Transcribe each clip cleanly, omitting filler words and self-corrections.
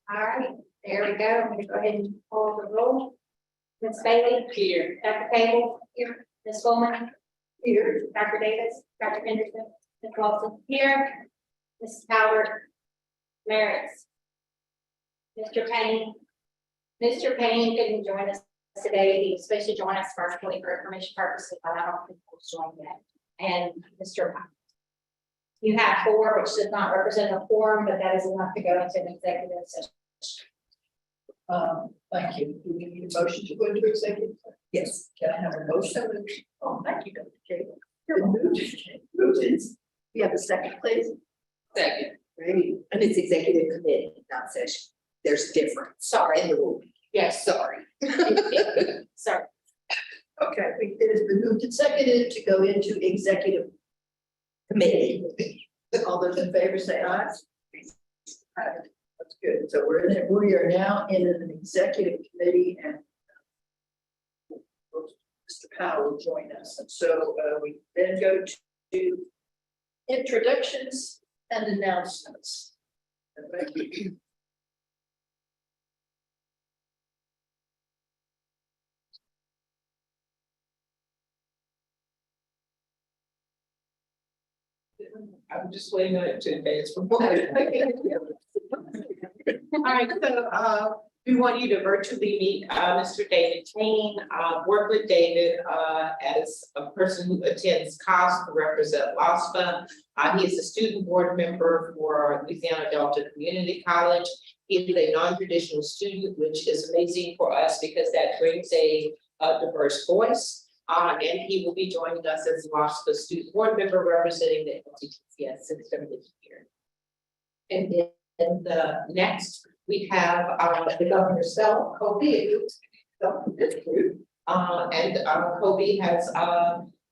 All right, there we go. I'm going to go ahead and call the roll. Ms. Bailey? Here. Dr. Cable? Here. Ms. Bowman? Here. Dr. Davis? Dr. Henderson? Ms. Lawson? Here. Mrs. Howard? Merritt's? Mr. Payne? Mr. Payne couldn't join us today. He was supposed to join us virtually for information purposes, but I don't think he'll join yet. And Mr. You have 4, which does not represent a quorum, but that is enough to go into an executive session. Thank you. Do we need a motion to go into executive? Yes. Can I have a motion? Oh, thank you, Dr. Cable. We have a second, please. Second. Great. And it's executive committee, not session. There's difference. Sorry. In the rule. Yes. Sorry. Sorry. Okay, it has been moved and seconded to go into executive Committee. All those in favor say aye. Aye. That's good. So we are now in an executive committee and Mr. Powell will join us. And so we then go to introductions and announcements. Thank you. I'm just waiting on it to advance from what. All right, so we want you to virtually meet Mr. David Kane, work with David as a person who attends COS to represent LOSFA. He is a student board member for Louisiana Delta Community College. He is a non-traditional student, which is amazing for us because that brings a diverse voice. And he will be joining us as LOSFA student board member representing the LTTCS system this year. And then the next, we have the governor's cell, Kobe. And Kobe has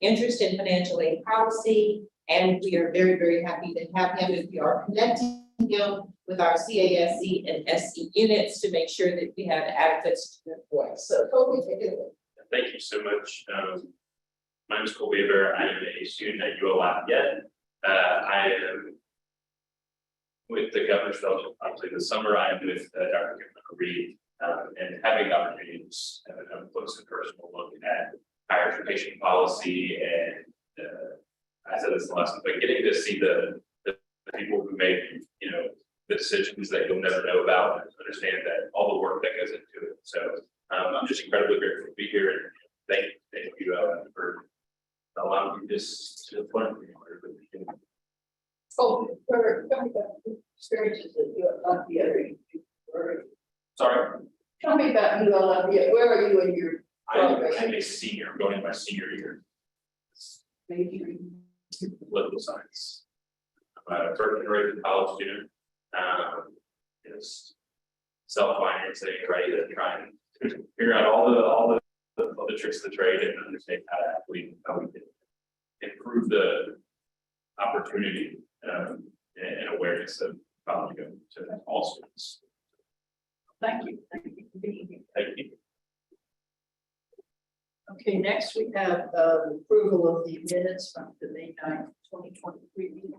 interest in financial aid policy, and we are very, very happy to have him. And we are connecting him with our CASC and SE units to make sure that we have adequate student voice. So Kobe, take it away. Thank you so much. My name is Cole Weaver. I am a student at UL Lafayette. I am with the Governor's Fellowship. Obviously, this summer I am with Dr. Reed and having the opportunity to have a close and personal look at higher education policy. And I said this last week, but getting to see the people who make the decisions that you'll never know about and understand that all the work that goes into it. So I'm just incredibly grateful to be here, and thank you for allowing me this to learn. Oh, for experiences that you have Lafayette. Sorry, Tell me about UL Lafayette. Where are you in your I'm a senior, going into my senior year. major? Political science. I'm a first generation college student. Just self-financing, right? To try and figure out all the tricks of the trade and understand how we can improve the opportunity and awareness of college to all students. Thank you. Thank you for being here. Thank you. Okay, next we have approval of the minutes from the May 9th, 2023 meeting.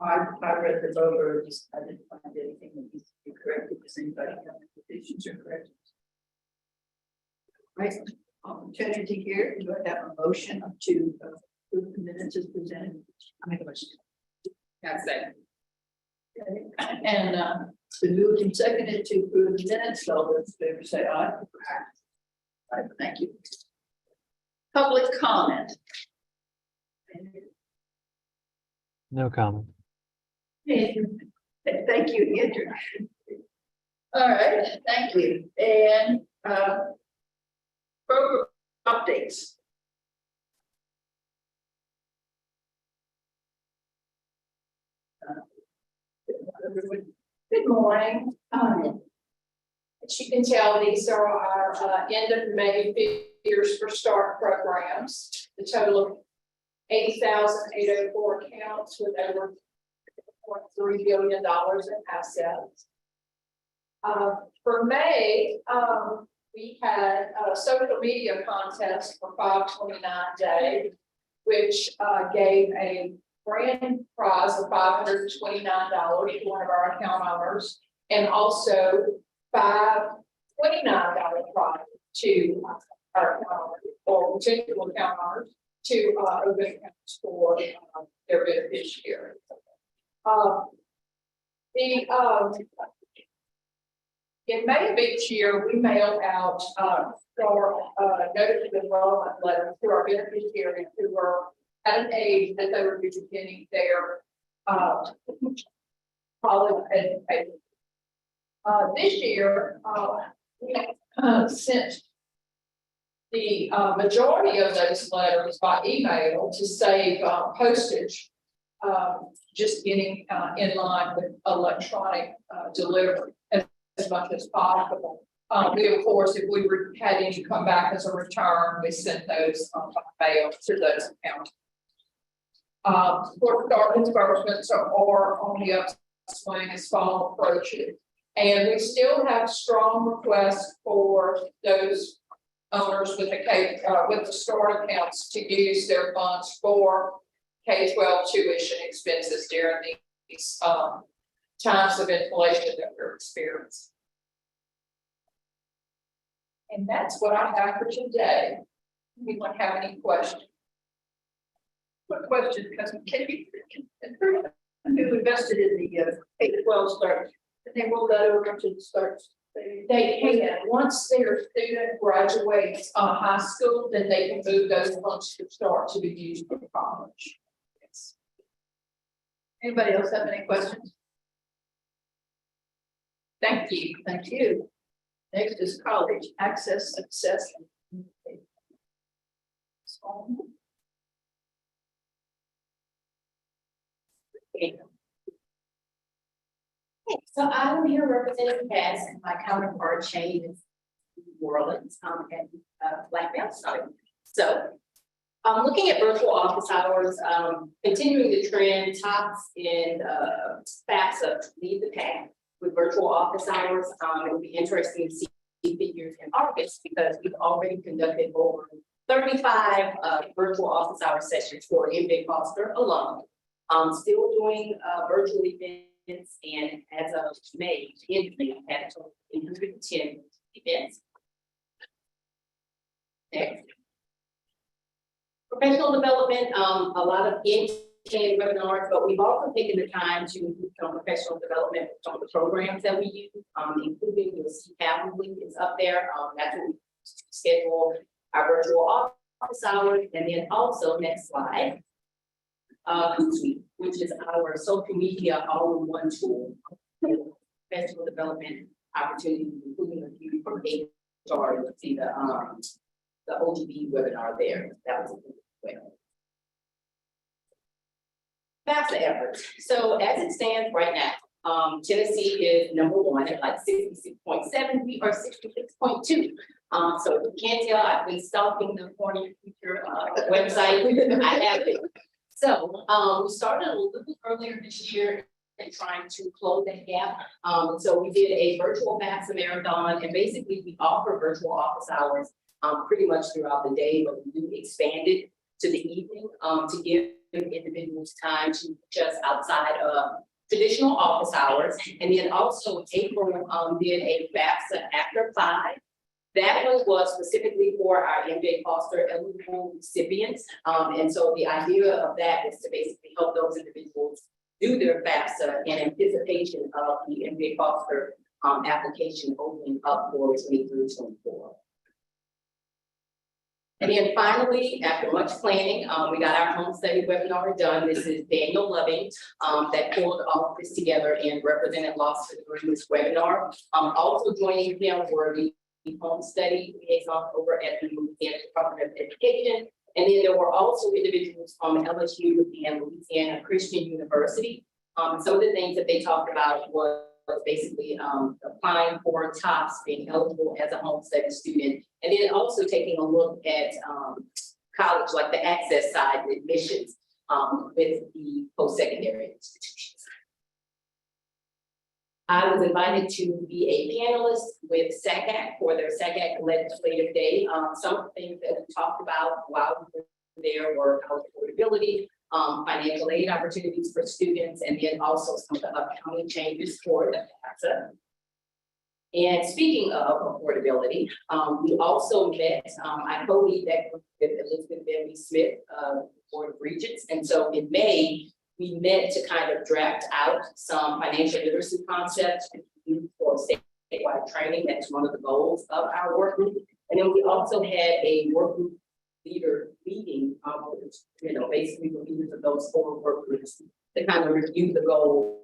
I read them over, just I didn't find anything that needs to be corrected. Does anybody have any additions or corrections? Right, opportunity here. Do I have a motion to approve the minutes as presented? I make a motion. That's it. Okay. And it's been moved and seconded to approve the minutes. All those in favor say aye. Aye. Thank you. Public comment. No comment. Thank you, Andrew. All right, thank you. And program updates. Good morning. As you can tell, these are our end of May figures for START programs. The total of 80,804 accounts with over $3 billion in assets. For May, we had a social media contest for 529 Day, which gave a grand prize of $529 to one of our account owners, and also $529 prize to our account owners, or potential account owners, to open accounts for their beneficiary. In May of each year, we mail out for notice of enrollment letters to our beneficiaries who were at an age that they would be beginning their college education. This year, we sent the majority of those letters by email to save postage, just getting in line with electronic delivery as much as possible. We, of course, if we had any come back as a return, we sent those by mail to those accounts. Court start disbursements are on the upswing as fall approaches. And we still have strong requests for those owners with the start accounts to use their funds for K-12 tuition expenses during these times of inflation that we're experiencing. And that's what I have for today. Anyone have any questions? What question? Because who invested in the K-12 start? And they roll that over to the start. They can. Once their student graduates high school, then they can move those funds to start to be used for college. Yes. Anybody else have any questions? Thank you. Thank you. Next is college access, success. So I'm here representing Cass, and my counterpart Shane is New Orleans, and Black Belt Summit. So looking at virtual office hours, continuing the trend, TOPS and FAFSA lead the pack with virtual office hours. It will be interesting to see figures in August because we've already conducted over 35 virtual office hour sessions for MJ Foster alone. Still doing virtual events. And as of May, we had a total of 110 events. Next. Professional development, a lot of in-hand webinars, but we've also taken the time to include some professional development with some of the programs that we use, including your CCAP link is up there. That's what we schedule our virtual office hours. And then also, next slide. Hootsuite, which is our social media all-in-one tool, professional development opportunities, including a few from HR. You'll see the OGB webinar there. That was a good well. FAFSA efforts. So as it stands right now, Tennessee is #1 at like 66.7. We are 66.2. So if you can't tell, I've been stalking the Corner Future website. I have it. So we started a little earlier this year and trying to close that gap. So we did a virtual FAFSA marathon, and basically we offer virtual office hours pretty much throughout the day, but we do expand it to the evening to give individuals time to just outside of traditional office hours. And then also April did a FAFSA after 5. That one was specifically for our MJ Foster eligible recipients. And so the idea of that is to basically help those individuals do their FAFSA in anticipation of the MJ Foster application opening up for 23-24. And then finally, after much planning, we got our home study webinar done. This is Daniel Loving that pulled all of this together and represented LOSFA during this webinar. Also joining him were the home study liaison over at the Louisiana Department of Education. And then there were also individuals from LSU and Louisiana Christian University. Some of the things that they talked about was basically applying for TOPS, being eligible as a home study student, and then also taking a look at college, like the access side, the admissions with the post-secondary institutions. I was invited to be a panelist with SACAC for their SACAC Legislative Day. Some of the things that we talked about while we were there were college affordability, financial aid opportunities for students, and then also some of the upcoming changes for the FAFSA. And speaking of affordability, we also met, I co-lead that group with Elizabeth Bentley Smith, Board of Regents. And so in May, we met to kind of draft out some financial literacy concepts for statewide training. That's one of the goals of our work group. And then we also had a work group leader meeting, basically the leaders of those 4 work groups to kind of review the goals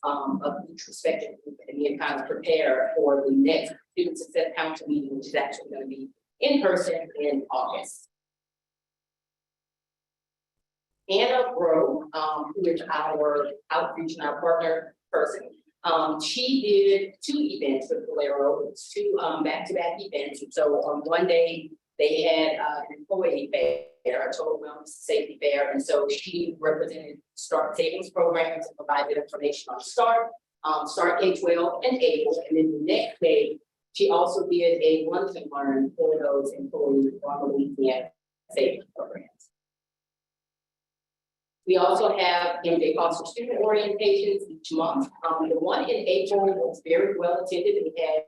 of each respective group and then kind of prepare for the next Student Success Council meeting, which is actually going to be in person in August. Anna Rowe, who is our outreach and our partner person, she did 2 events with Valero. It's 2 back-to-back events. And so on one day, they had an employee fair, a total wellness safety fair. And so she represented START savings programs and provided information on START, START K-12 and ABLE. And then the next day, she also did a lunch and learn for those employees on the weekend savings programs. We also have MJ Foster student orientations each month. The one in April was very well attended. We had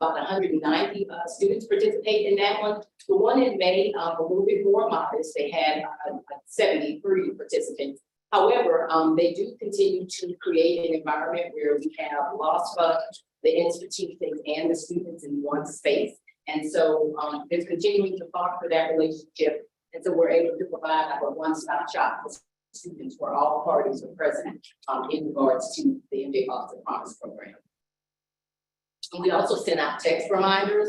about 190 students participate in that one. The one in May, a little bit more modest. They had 73 participants. However, they do continue to create an environment where we have LOSFA, the institutions, and the students in one space. And so it's continuing to foster that relationship. And so we're able to provide like a one-stop shop for students where all parties are present in regards to the MJ Foster Promise program. And we also send out text reminders,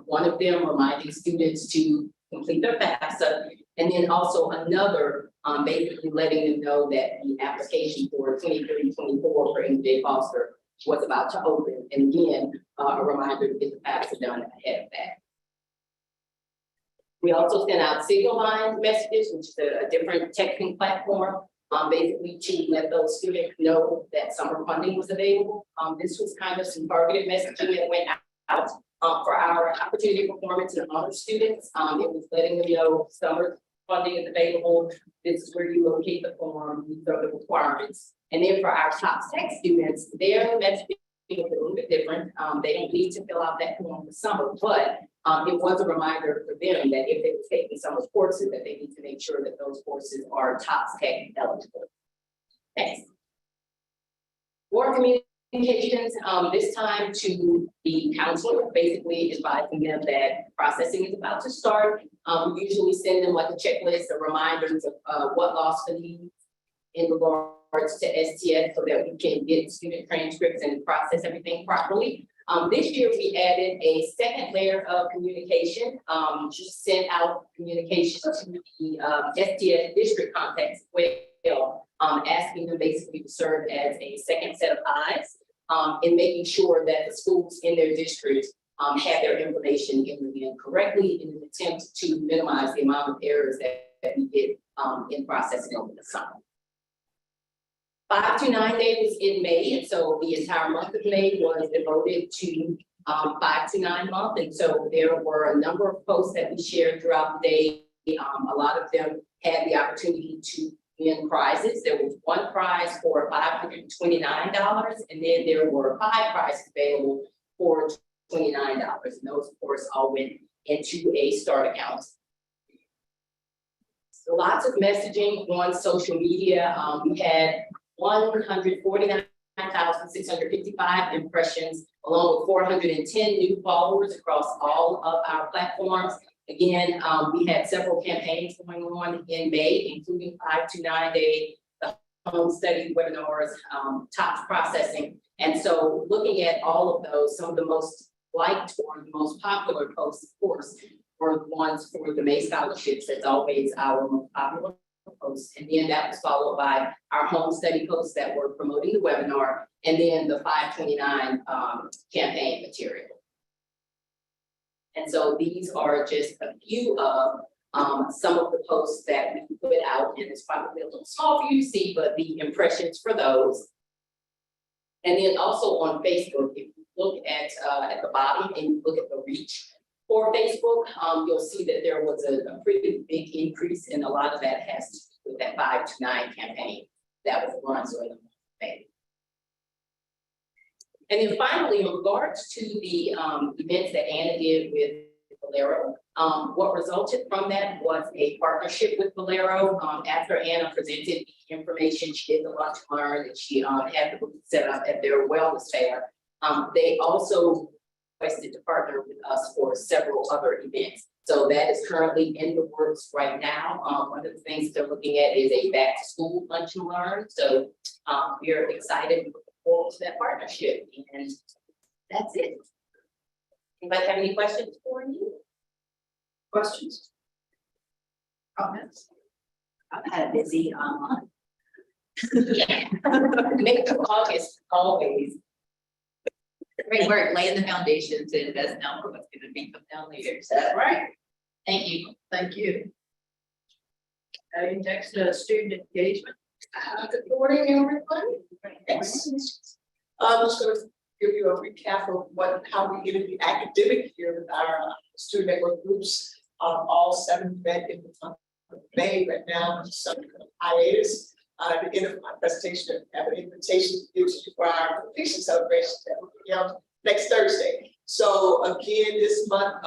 one of them reminding students to complete their FAFSA, and then also another basically letting them know that the application for 23-24 for MJ Foster was about to open. And again, a reminder to get the FAFSA done ahead of that. We also sent out signal line messages, which is a different texting platform, basically to let those students know that summer funding was available. This was kind of some targeted messaging that went out for our opportunity performance and honor students. It was letting them know summer funding is available. This is where you locate the form. These are the requirements. And then for our top tech students, their messaging is a little bit different. They don't need to fill out that form for summer, but it was a reminder for them that if they were taking summer courses, that they need to make sure that those courses are top tech eligible. Next. More communications, this time to the counselor, basically advising them that processing is about to start. We usually send them like a checklist of reminders of what LOSFA needs in regards to STS so that we can get student transcripts and process everything properly. This year we added a second layer of communication, just sent out communication to the STS district contacts well, asking them basically to serve as a second set of eyes in making sure that the schools in their district have their information in correctly in an attempt to minimize the amount of errors that we get in processing over the summer. 5 to 9 Day was in May, and so the entire month of May was devoted to 5 to 9 month. And so there were a number of posts that we shared throughout the day. A lot of them had the opportunity to win prizes. There was one prize for $529, and then there were 5 prizes available for $29. And those, of course, all went into a START account. So lots of messaging on social media. We had 149,655 impressions, along with 410 new followers across all of our platforms. Again, we had several campaigns going on in May, including 5 to 9 Day, the home study webinars, TOPS processing. And so looking at all of those, some of the most liked or the most popular posts, of course, were the ones for the May scholarships. That's always our most popular posts. And then that was followed by our home study posts that were promoting the webinar, and then the 529 campaign material. And so these are just a few of some of the posts that we put out, and it's probably a little small for you to see, but the impressions for those. And then also on Facebook, if you look at the bottom and you look at the reach for Facebook, you'll see that there was a pretty big increase, and a lot of that has to do with that 5 to 9 campaign that was run during the month of May. And then finally, in regards to the events that Anna did with Valero, what resulted from that was a partnership with Valero. After Anna presented the information, she did the lunch and learn, and she had the booth set up at their wellness fair. They also requested to partner with us for several other events. So that is currently in the works right now. One of the things they're looking at is a back to school lunch and learn. So we're excited and looking forward to that partnership, and that's it. Anybody have any questions for me? Questions? Comments? I've had a busy Make of August always. Great work, laying the foundation to invest now for what's gonna be come down later. So That's right. thank you. Thank you. Next, student engagement. Good morning, everybody. Yes. I'm just gonna give you a recap of how we get in the academic year with our student network groups. All 7 met in the month of May. Right now, I'm subject to hiatus. At the end of my presentation, I have an invitation to give to you for our completion celebration that will be held next Thursday. So again, this month,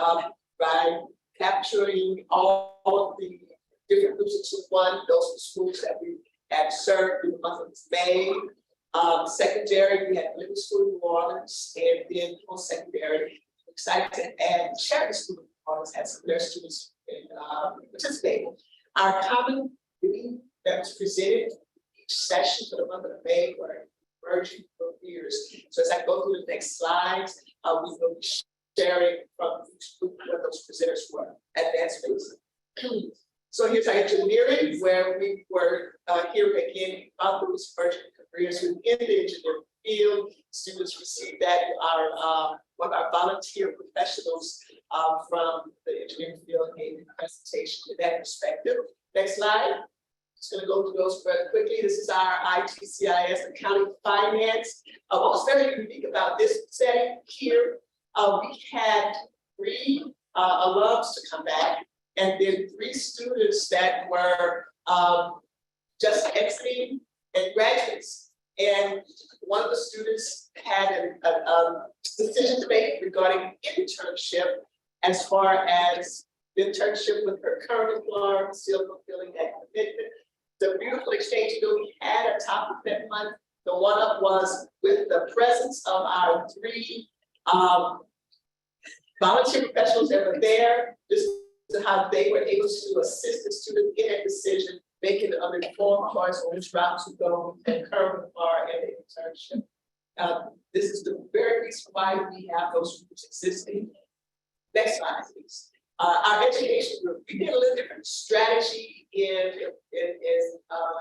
by capturing all of the different groups into one, those are the schools that we had served in the month of May. Secondary, we had Living School in New Orleans, and then post-secondary, excited to add Charity School in New Orleans, had some of their students participating. Our common reading that was presented each session for the month of May were emerging for years. So as I go through the next slides, we will be sharing from each group what those presenters were at that space. So here's our engineering, where we were here again about those emerging careers within the engineering field. Students received that one of our volunteer professionals from the engineering field gave a presentation in that perspective. Next slide. Just going to go through those very quickly. This is our ITCIS accounting finance. What's very unique about this setting here, we had 3 alums to come back, and then 3 students that were just exiting and graduates. And one of the students had a decision to make regarding internship, as far as internship with her current employer, still fulfilling that commitment. The beautiful exchange we had at top of that month, the one-up was with the presence of our 3 volunteer professionals that were there. This is how they were able to assist the student in a decision, making an informed choice on which route to go with their current employer and the internship. This is the very reason why we have those groups existing. Next slide, please. Our education group, we did a little different strategy in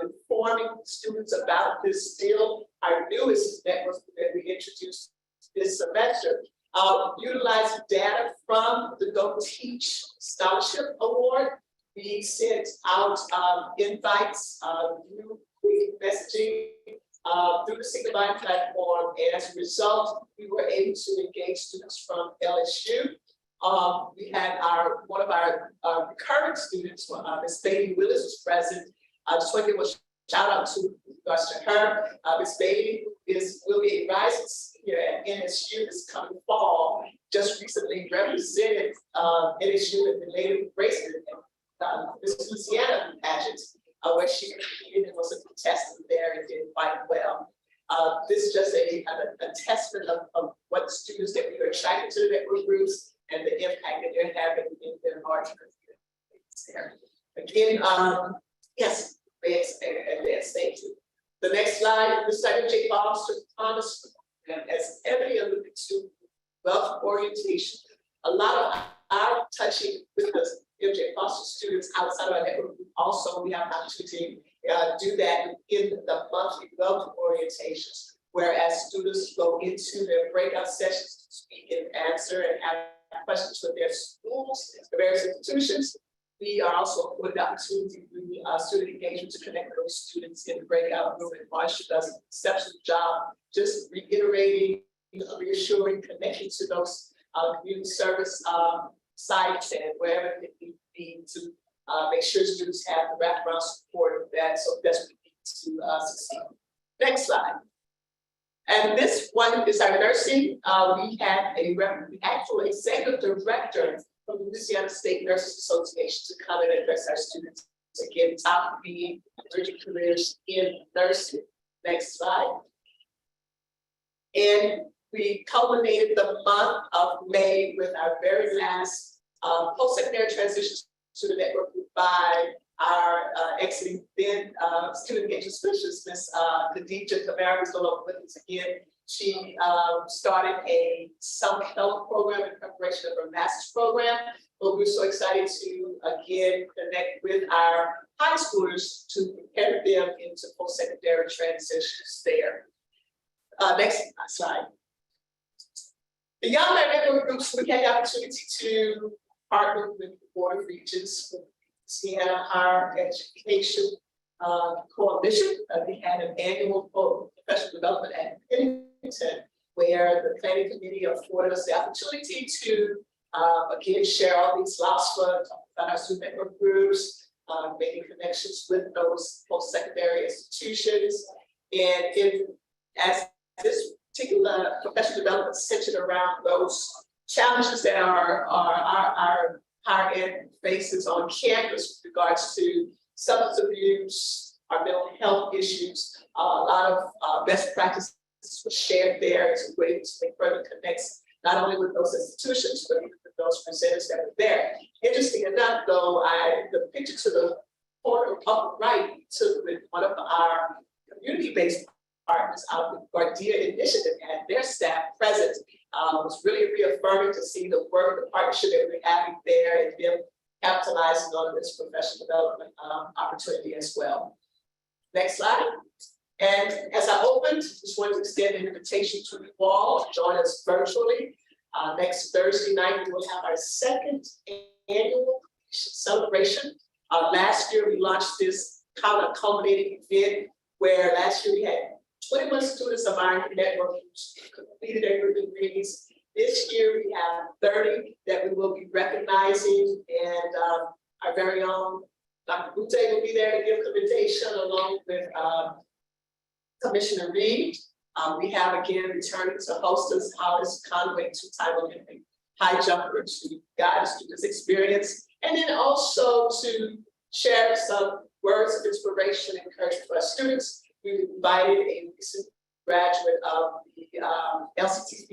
informing students about this still. Our newest network that we introduced this semester, utilizing data from the Go Teach Scholarship Award. We sent out invites through quick messaging through the Signify platform, and as a result, we were able to engage students from LSU. We had one of our current students, Ms. Bailey Willis, was present. I just want to give a shout out to regards to her. Ms. Bailey will be a rising senior at NSU this coming fall. Just recently represented NSU in the Native Race Miss Louisiana pageant, where she competed and was a contestant there and did quite well. This is just a testament of what the students that we are attracted to the network groups and the impact that they're having in their larger communities there. Again, yes, advanced, thank you. The next slide, the second J. Foster Thomas, as Emily alluded to, wealth orientation. A lot of our touching with the MJ Foster students outside of our network, also we have an opportunity to do that in the monthly wealth orientations, whereas students go into their breakout sessions to speak and answer and have questions with their schools, the various institutions. We are also with the opportunity through student engagement to connect with those students in the breakout room, and Marsha does an exceptional job just reiterating, reassuring, connecting to those community service sites and wherever it need to make sure students have the wraparound support of that, so that's what we need to succeed. Next slide. And this one is our nursing. We have a actual executive director from the Louisiana State Nurses Association to come and address our students. Again, top of the emerging careers in nursing. Next slide. And we culminated the month of May with our very last post-secondary transition student network group by our exiting then student engagement specialist, Ms. Khadija Kamara, who's no longer with us again. She started a self-help program in preparation of her master's program. But we're so excited to again connect with our high schoolers to prepare them into post-secondary transitions there. Next slide. Beyond our network groups, we had the opportunity to partner with the Board of Regents, with Sienna Higher Education Coalition. We had an annual professional development at Pennington, where the planning committee afforded us the opportunity to again share all these LOSFA, talk about our student network groups, making connections with those post-secondary institutions. And as this particular professional development centered around those challenges that our higher ed faces on campus with regards to substance abuse, our mental health issues, a lot of best practices were shared there as a way to make further connects, not only with those institutions, but even with those presenters that were there. Interesting enough, though, the picture to the corner up right took with one of our community-based partners out of the Guardia Initiative and their staff present. Was really reaffirming to see the work, the partnership that we're having there, and them capitalizing on this professional development opportunity as well. Next slide. And as I opened, just wanted to extend an invitation to you all to join us virtually. Next Thursday night, we will have our second annual celebration. Last year, we launched this kind of culminating event where last year we had 21 students of our network who completed their degrees. This year we have 30 that we will be recognizing, and our very own Dr. Butte will be there to give commendation along with Commissioner Reed. We have again returned to host us Hollis Conway, two-time Olympic high jumper, to guide students' experience, and then also to share some words of inspiration and encouragement for our students. We invited a recent graduate of the LCTC,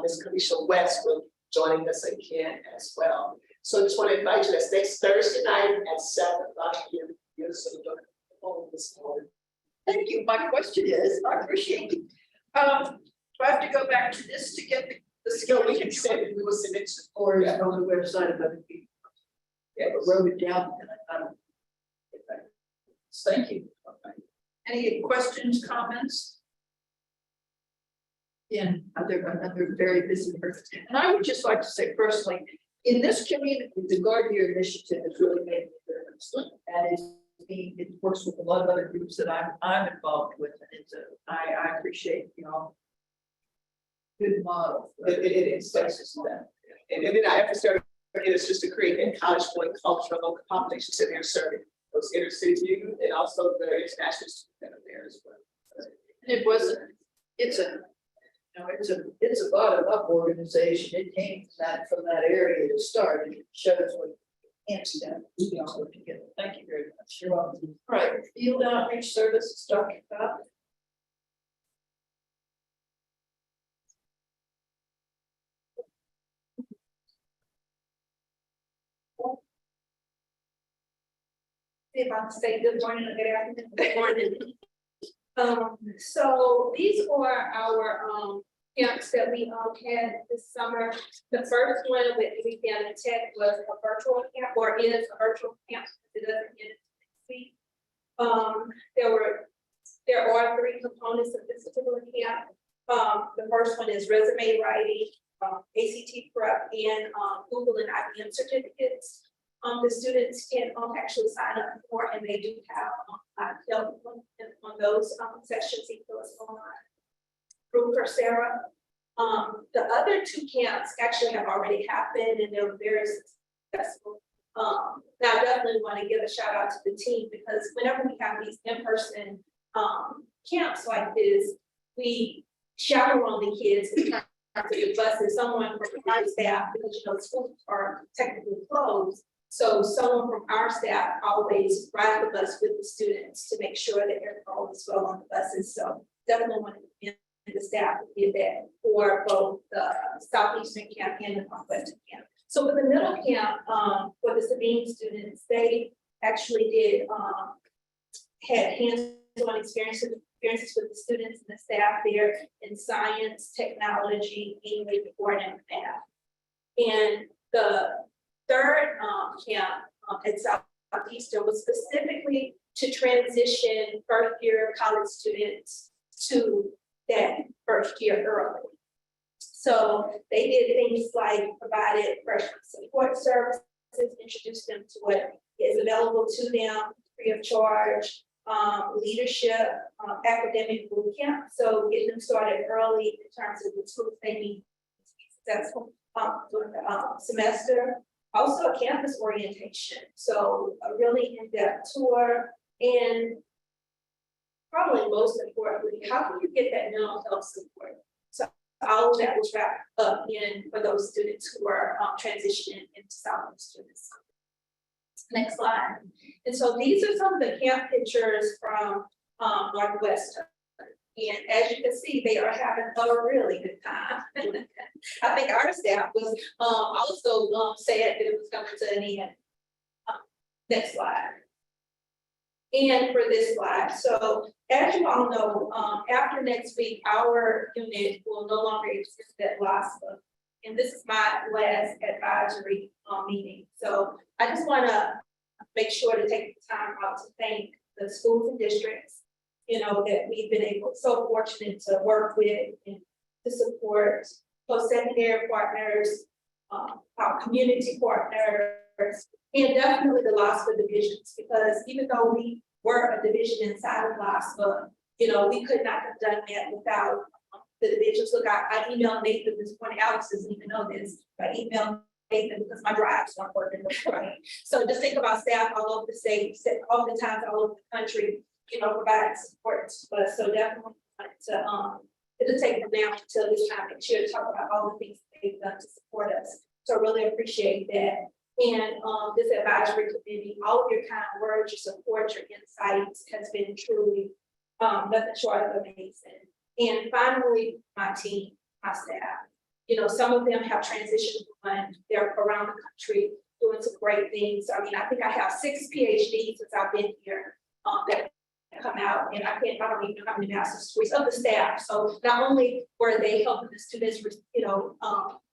Ms. Kalisha West, will be joining us again as well. So I just want to invite you, that's next Thursday night at 7 o'clock here. This morning. Thank you. My question is, I appreciate it. Do I have to go back to this to get the skill? No, we can send it, we will send it to Or is it on the website of other people? Yeah, but wrote it down and I don't. Thank you. Any questions, comments? Yeah, another very busy person. And I would just like to say personally, in this community, the Guardian Initiative has really made a difference. And it works with a lot of other groups that I'm involved with. And it's I appreciate, you know, good model. It is. And then our effort started is just to create a college-going culture among the populations that they're serving. Those inner city youth and also the international students that are there as well. And it wasn't, it's a bottom-up organization. It came from that area to start, and it shows what camps down we all work together. Thank you very much. You're welcome. All right, field outreach services, Dr. Cobb. If I say good morning or good afternoon. Good morning. So these are our camps that we had this summer. The first one with Louisiana Tech was a virtual camp, or is a virtual camp. It doesn't end next week. There are 3 components of this particular camp. The first one is resume writing, ACT prep, and Google and IBM certificates. The students can actually sign up for, and they do have help on those sessions, even though it's online through Coursera. The other 2 camps actually have already happened, and they were very successful. Now I definitely want to give a shout out to the team because whenever we have these in-person camps like this, we chaperone the kids in terms of the buses, someone from our staff, because schools are technically closed. So someone from our staff always ride the bus with the students to make sure that they're all is well on the buses. So definitely want to commend the staff who did that for both the Southeastern camp and the Northwestern camp. So for the middle camp, for the Sabine students, they actually did had hands-on experiences with the students and the staff there in science, technology, English, and math. And the third camp at Southeastern was specifically to transition first year college students to that first year early. So they did things like provided freshman support services, introduced them to what is available to them free of charge, leadership, academic boot camp. So getting them started early in terms of the tools they need to be successful during the semester. Also a campus orientation. So a really in-depth tour, and probably most importantly, how can you get that mental health support? So all of that was wrapped up in for those students who are transitioning into Southern students. Next slide. And so these are some of the camp pictures from Northwestern. And as you can see, they are having a really good time. I think our staff was also sad that it was coming to an end. Next slide. And for this slide, so as you all know, after next week, our unit will no longer exist at LOSFA. And this is my last advisory meeting. So I just want to make sure to take the time out to thank the schools and districts, that we've been so fortunate to work with and to support post-secondary partners, our community partners, and definitely the LOSFA divisions, because even though we were a division inside of LOSFA, we could not have done that without the divisions. Look, I emailed Nathan this morning. Alex doesn't even know this, but I emailed Nathan because my drives weren't working right. So just think about staff all over the state, all the times all over the country, provide support to us. So definitely wanted to it'll take them now until this time next year to talk about all the things they've done to support us. So really appreciate that. And this advisory committee, all of your kind words, your support, your insights has been truly nothing short of amazing. And finally, my team, my staff. Some of them have transitioned and they're around the country doing some great things. I mean, I think I have 6 PhDs since I've been here that come out, and I don't even know how many master's degrees of the staff. So not only were they helping the students,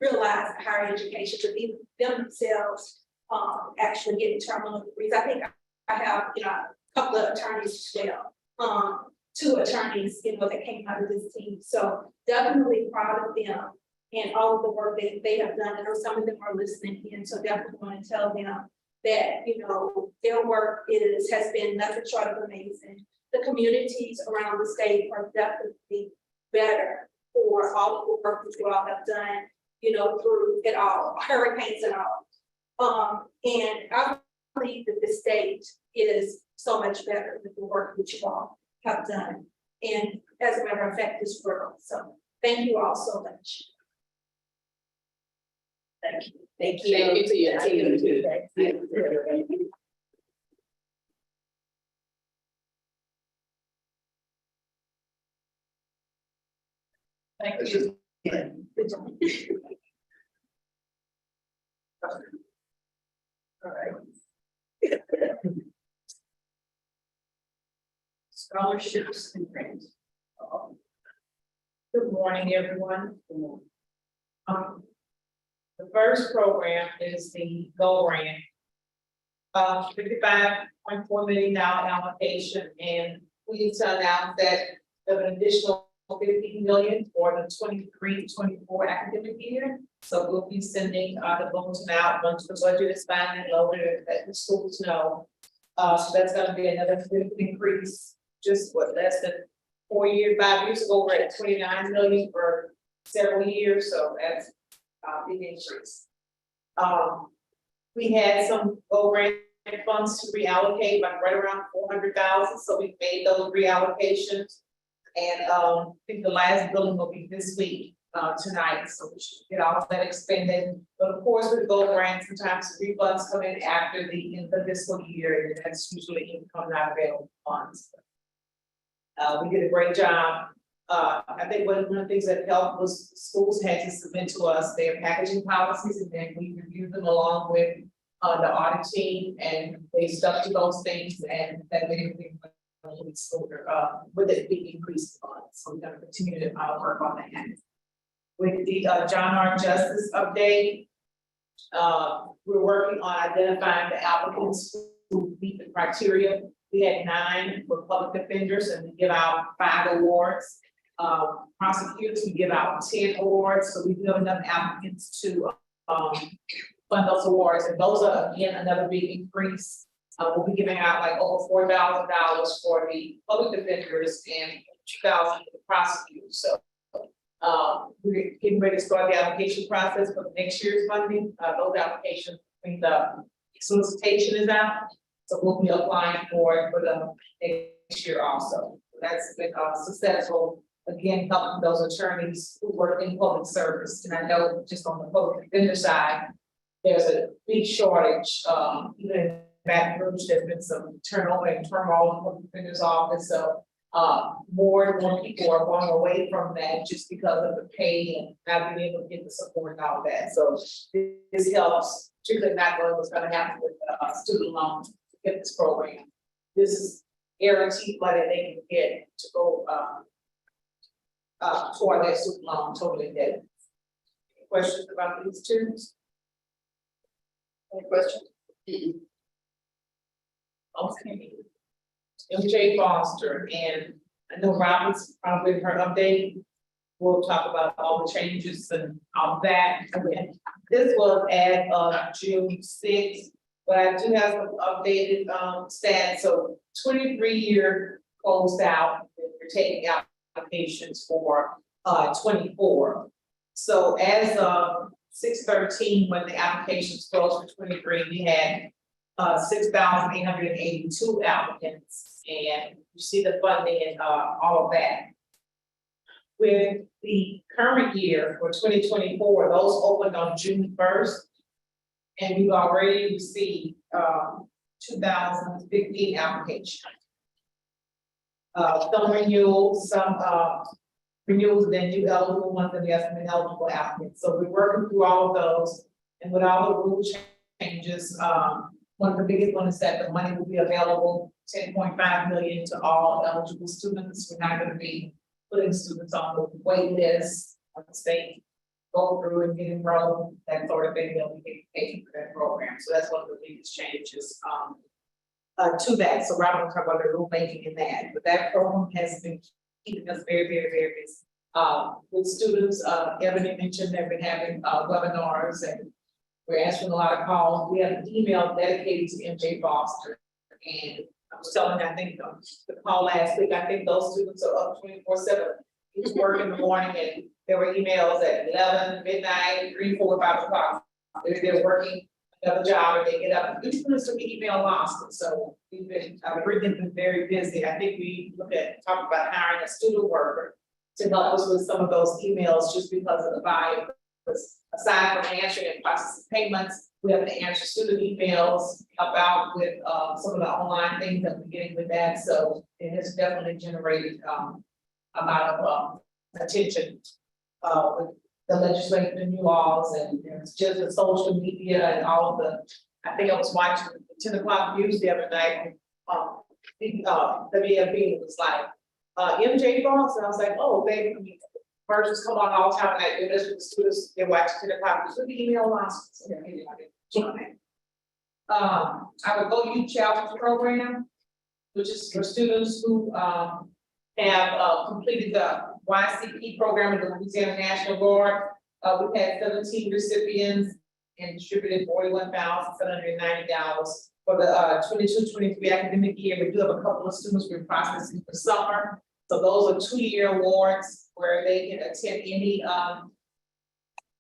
realize higher education, but even them themselves actually getting terminal degrees. I think I have, a couple of attorneys as well. 2 attorneys, that came out of this team. So definitely proud of them and all of the work that they have done. I know some of them are listening in, so definitely want to tell them that, their work has been nothing short of amazing. The communities around the state are definitely better for all of the work that you all have done, through it all, hurricanes and all. And I believe that the state is so much better with the work that you all have done. And as a matter of fact, this world. So thank you all so much. Thank you. Thank you. Thank you to your team too. Thank you. Thank you. Good job. All right. Scholarships and grants. Good morning, everyone. The first program is the GO grant. $55.4 million allocation, and pleased to announce that of an additional $50 million for the 23-24 academic year. So we'll be sending the loans out once the budget is finally loaded, let the schools know. So that's going to be another increase. Just less than 5 years ago, we're at 29 million for several years. So that's a big increase. We had some goal grant funds to reallocate, like right around 400,000, so we made those reallocations. And, I think the last billing will be this week, tonight, so we should get all of that expended. But of course, with goal grants, sometimes the refunds come in after the end of the fiscal year, and that's usually income not available funds. We did a great job. I think one of the things that helped was schools had to submit to us their packaging policies, and then we reviewed them along with the audit team, and they stuck to those things, and that made everything with it being increased funds. So we're gonna continue to work on that. With the John R. Justice update, we're working on identifying the applicants who meet the criteria. We had 9 for public defenders, and we give out 5 awards. Prosecutors, we give out 10 awards, so we do have enough applicants to fund those awards, and those are again another big increase. We'll be giving out like over $4,000 for the public defenders and $2,000 for the prosecutors. So we're getting ready to start the application process for next year's funding. Those applications, I think the solicitation is out, so we'll be applying for it for the next year also. That's been successful. Again, helping those attorneys who work in public service, and I know just on the public defender side, there's a big shortage, even in Baton Rouge, there's been some turnover and turmoil in the public defender's office, so more and more people are going away from that just because of the pay and not being able to get the support and all of that. So this helps, particularly not knowing what's going to happen with student loans to get this program. This is guaranteed money they can get to go toward their student loan totally dead. Any questions about these two? Any questions? Okay. MJ Foster, and I know Robin's probably her update. We'll talk about all the changes and all that. Again, this was as of June 6th, but I do have some updated stats. So 23-year closed out, and we're taking out applications for 24. So as of 6/13, when the applications closed for 23, we had 6,882 applicants, and you see the funding and all of that. With the current year for 2024, those opened on June 1st, and we've already received 2,015 applications. Some renewals, some renewals, and then new eligible ones, and we have some ineligible applicants. So we're working through all of those, and with all the rule changes, one of the biggest ones is that the money will be available, 10.5 million to all eligible students. We're not going to be putting students on the wait list of the state, go through and get enrolled, that sort of thing. They'll be getting paid for that program. So that's one of the biggest changes to that. So Robin will talk about the rulemaking in that, but that program has been keeping us very, very, very busy. With students, Ebony mentioned they've been having webinars, and we're answering a lot of calls. We have an email dedicated to MJ Foster, and I was telling, I think the call last week, I think those students are up 24/7. Each work in the morning, and there were emails at 11, midnight, 3, 4, 5 o'clock. They're working another job, and they get up. These students took email lost, so we've been very busy. I think we talk about hiring a student worker to help us with some of those emails, just because of the volume. Aside from answering and processing payments, we have to answer student emails, help out with some of the online things that we're getting with that. So it has definitely generated a lot of attention with the legislative, the new laws, and just the social media and all of the. I think I was watching the 10 o'clock news the other night. The WFB was like MJ Foster, and I was like, oh, baby. Versions come on all the time, and that's what the students, they watch 10 o'clock, so the email lost. Our Go Youth Challenge program, which is for students who have completed the YCP program of the Louisiana National Guard. We've had 17 recipients and distributed $41,790 for the 22-23 academic year. We do have a couple of students we're processing for summer. So those are 2-year awards where they can attend any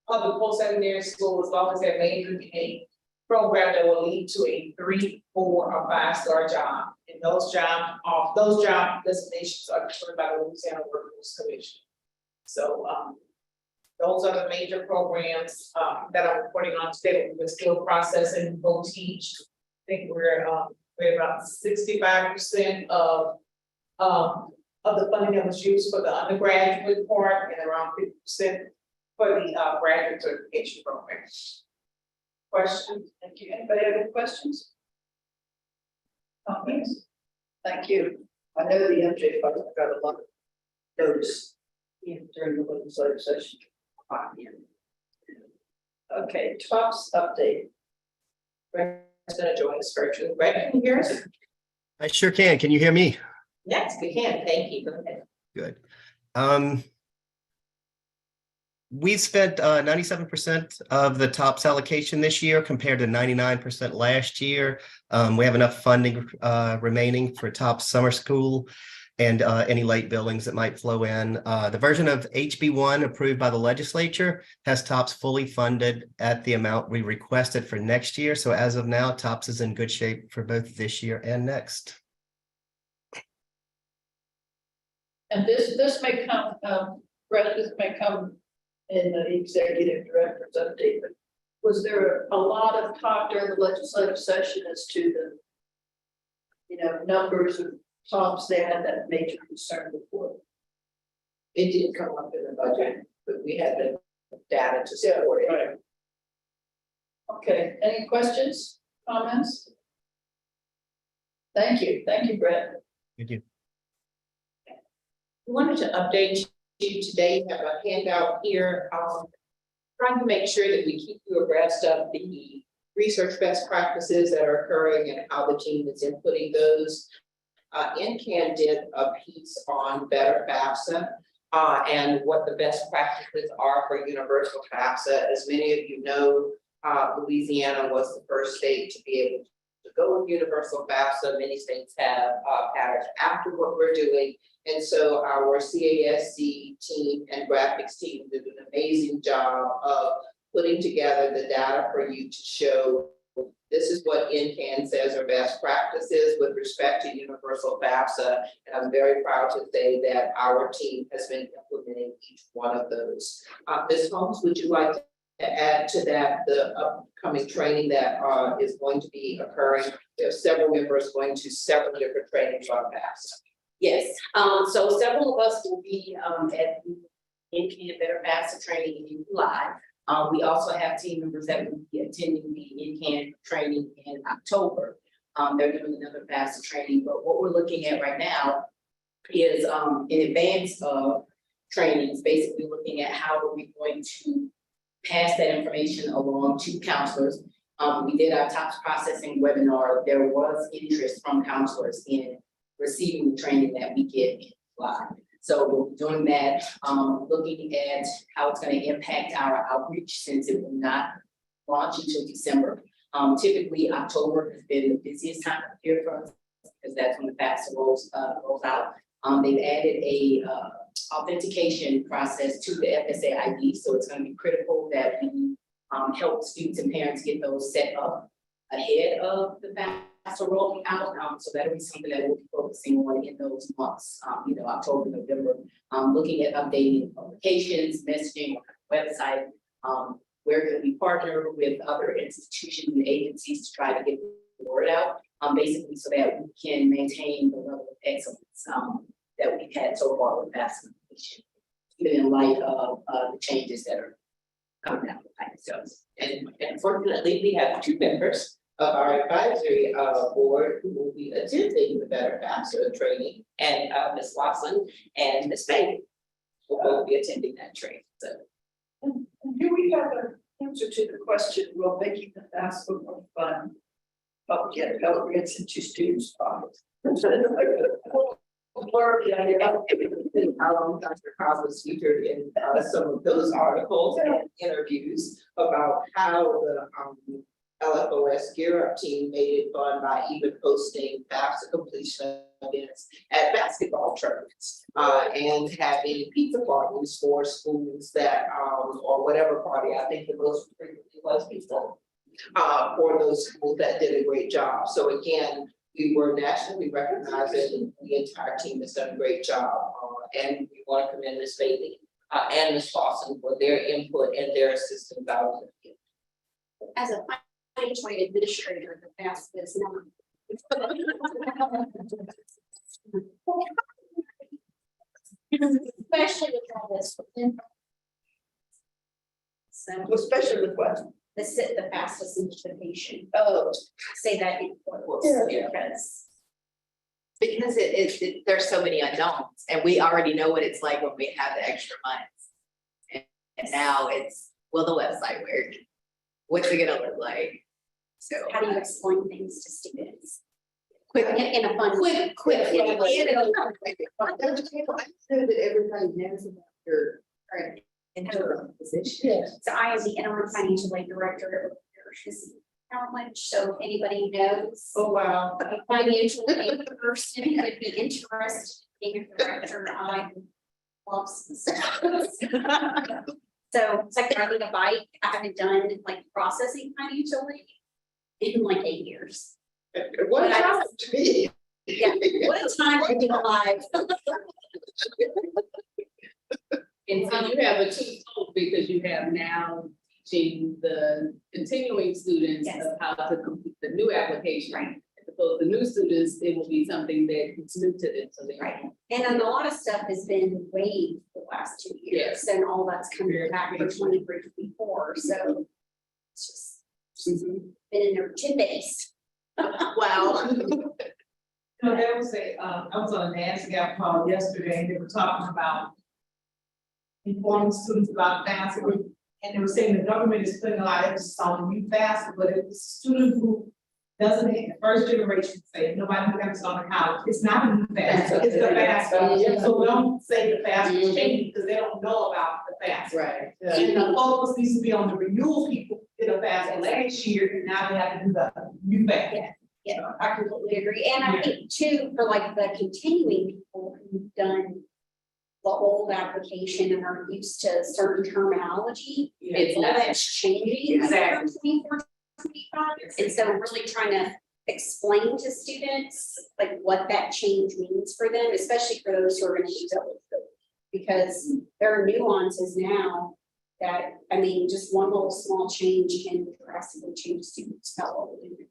public post-secondary school as long as they're majoring in a program that will lead to a 3, 4, or 5-star job. And those job designations are determined by the Louisiana Workforce Commission. So, those are the major programs, that I'm reporting on today. We're still processing, we'll teach. I think we're about 65% of the funding that was used for the undergraduate part and around 50% for the graduate certification program. Questions? Thank you. Anybody have any questions? Comments? Thank you. I know the MJ folks got a lot of notice during the legislative session. Okay, TOPS update. Greg's gonna join us virtually. Greg, can you hear us? I sure can. Can you hear me? Yes, we can. Thank you. Go ahead. Good. We spent 97% of the TOPS allocation this year compared to 99% last year. We have enough funding remaining for TOPS summer school and any late billings that might flow in. The version of HB1 approved by the legislature has TOPS fully funded at the amount we requested for next year. So as of now, TOPS is in good shape for both this year and next. And this may come, Brett, this may come in the executive director's update, but was there a lot of talk during the legislative session as to the, numbers of TOPS they had that major concern before? It didn't come up in the budget, but we had the data to support it. Okay, any questions, comments? Thank you, Brett. Thank you. We wanted to update you today. We have a handout here, trying to make sure that we keep you abreast of the research best practices that are occurring and how the team is inputting those. NCAN did a piece on better FAFSA and what the best practices are for universal FAFSA. As many of you know, Louisiana was the first state to be able to go with universal FAFSA. Many states have patterns after what we're doing. And so our CASC team and graphics team did an amazing job of putting together the data for you to show this is what NCAN says are best practices with respect to universal FAFSA. And I'm very proud to say that our team has been implementing each one of those. Ms. Holmes, would you like to add to that the upcoming training that is going to be occurring? There are several members going to several different trainings on FAFSA. Yes, so several of us will be at the NCAN Better FAFSA training in July. We also have team members that will be attending the NCAN training in October. They're doing another FAFSA training, but what we're looking at right now is in advance of trainings, basically looking at how are we going to pass that information along to counselors. We did our TOPS processing webinar. There was interest from counselors in receiving the training that we get in July. So we'll be doing that, looking at how it's going to impact our outreach since it will not launch until December. Typically, October has been the busiest time of year for us because that's when the FAFSA rolls out. They've added a authentication process to the FSA ID, so it's going to be critical that we help students and parents get those set up ahead of the FAFSA rolling out. So that'll be something that we'll be focusing on in those months, October, November, looking at updating publications, messaging, website, where can we partner with other institutions and agencies to try to get the word out, basically so that we can maintain the level of excellence that we've had so far with FAFSA, even in light of the changes that are coming down the pipe. So, And fortunately, we have 2 members of our advisory board who will be attending the Better FAFSA training, and Ms. Watson and Ms. May will both be attending that training. So. And do we have an answer to the question, will making the FAFSA more fun help get Pell Grants into students' pockets? How long Dr. Cobb was featured in some of those articles and interviews about how the LFOS Gear Up team made it fun by even hosting FAFSA completion events at basketball tournaments and having pizza parties for schools that or whatever party. I think the most frequently was pizza. for those schools that did a great job. So again, we were nationally recognized and the entire team has done a great job. And we want to commend Ms. Bailey and Ms. Lawson for their input and their assistance out of the field. As a financial aid administrator, the past is not. Especially with all this. So Especially with what? the FAFSA simplification, Oh, say that in quotes, Yeah. because there's so many unknowns and we already know what it's like when we have the extra months. And now it's, will the website work? What's it gonna look like? So. how do you explain things to students? Quick, In a fun. quick. Yeah. That everybody knows about your current interim position. So I am the interim financial aid director at Challenge, so if anybody knows. Oh, wow. A financial aid person who would be interested in being a director, I love some stuff. So it's like riding a bike. I haven't done like processing financial aid in like 8 years. What But I- time to me? Yeah, what a time to be alive. And so you have a two-fold because you have now teaching the continuing students Yes. of how to complete the new application. Right. As opposed to new students, it will be something that is new to them, so they. Right. And then a lot of stuff has been waived the last 2 years, and all that's coming back for 23, 24, so it's just been in there 10 days. Wow. No, there was I was on a NASDAQ call yesterday, and they were talking about informing students about FAFSA, and they were saying the government is putting a lot of emphasis on the new FAFSA, but if it's a student who doesn't have the first generation, say, nobody who comes on the college, it's not a new FAFSA, it's the FAFSA. So we don't say the FAFSA is changing because they don't know about the FAFSA. Right. And the focus needs to be on the renewal people did a FAFSA last year, and now they have to do the new FAFSA. Yeah, I completely agree, and I think too, for like the continuing people who've done the old application and are used to certain terminology, It's all not. that's changing. Exactly. 24, 25. And so really trying to explain to students like what that change means for them, especially for those who are gonna use eligibility. Because there are nuances now that, I mean, just one little small change can drastically change students'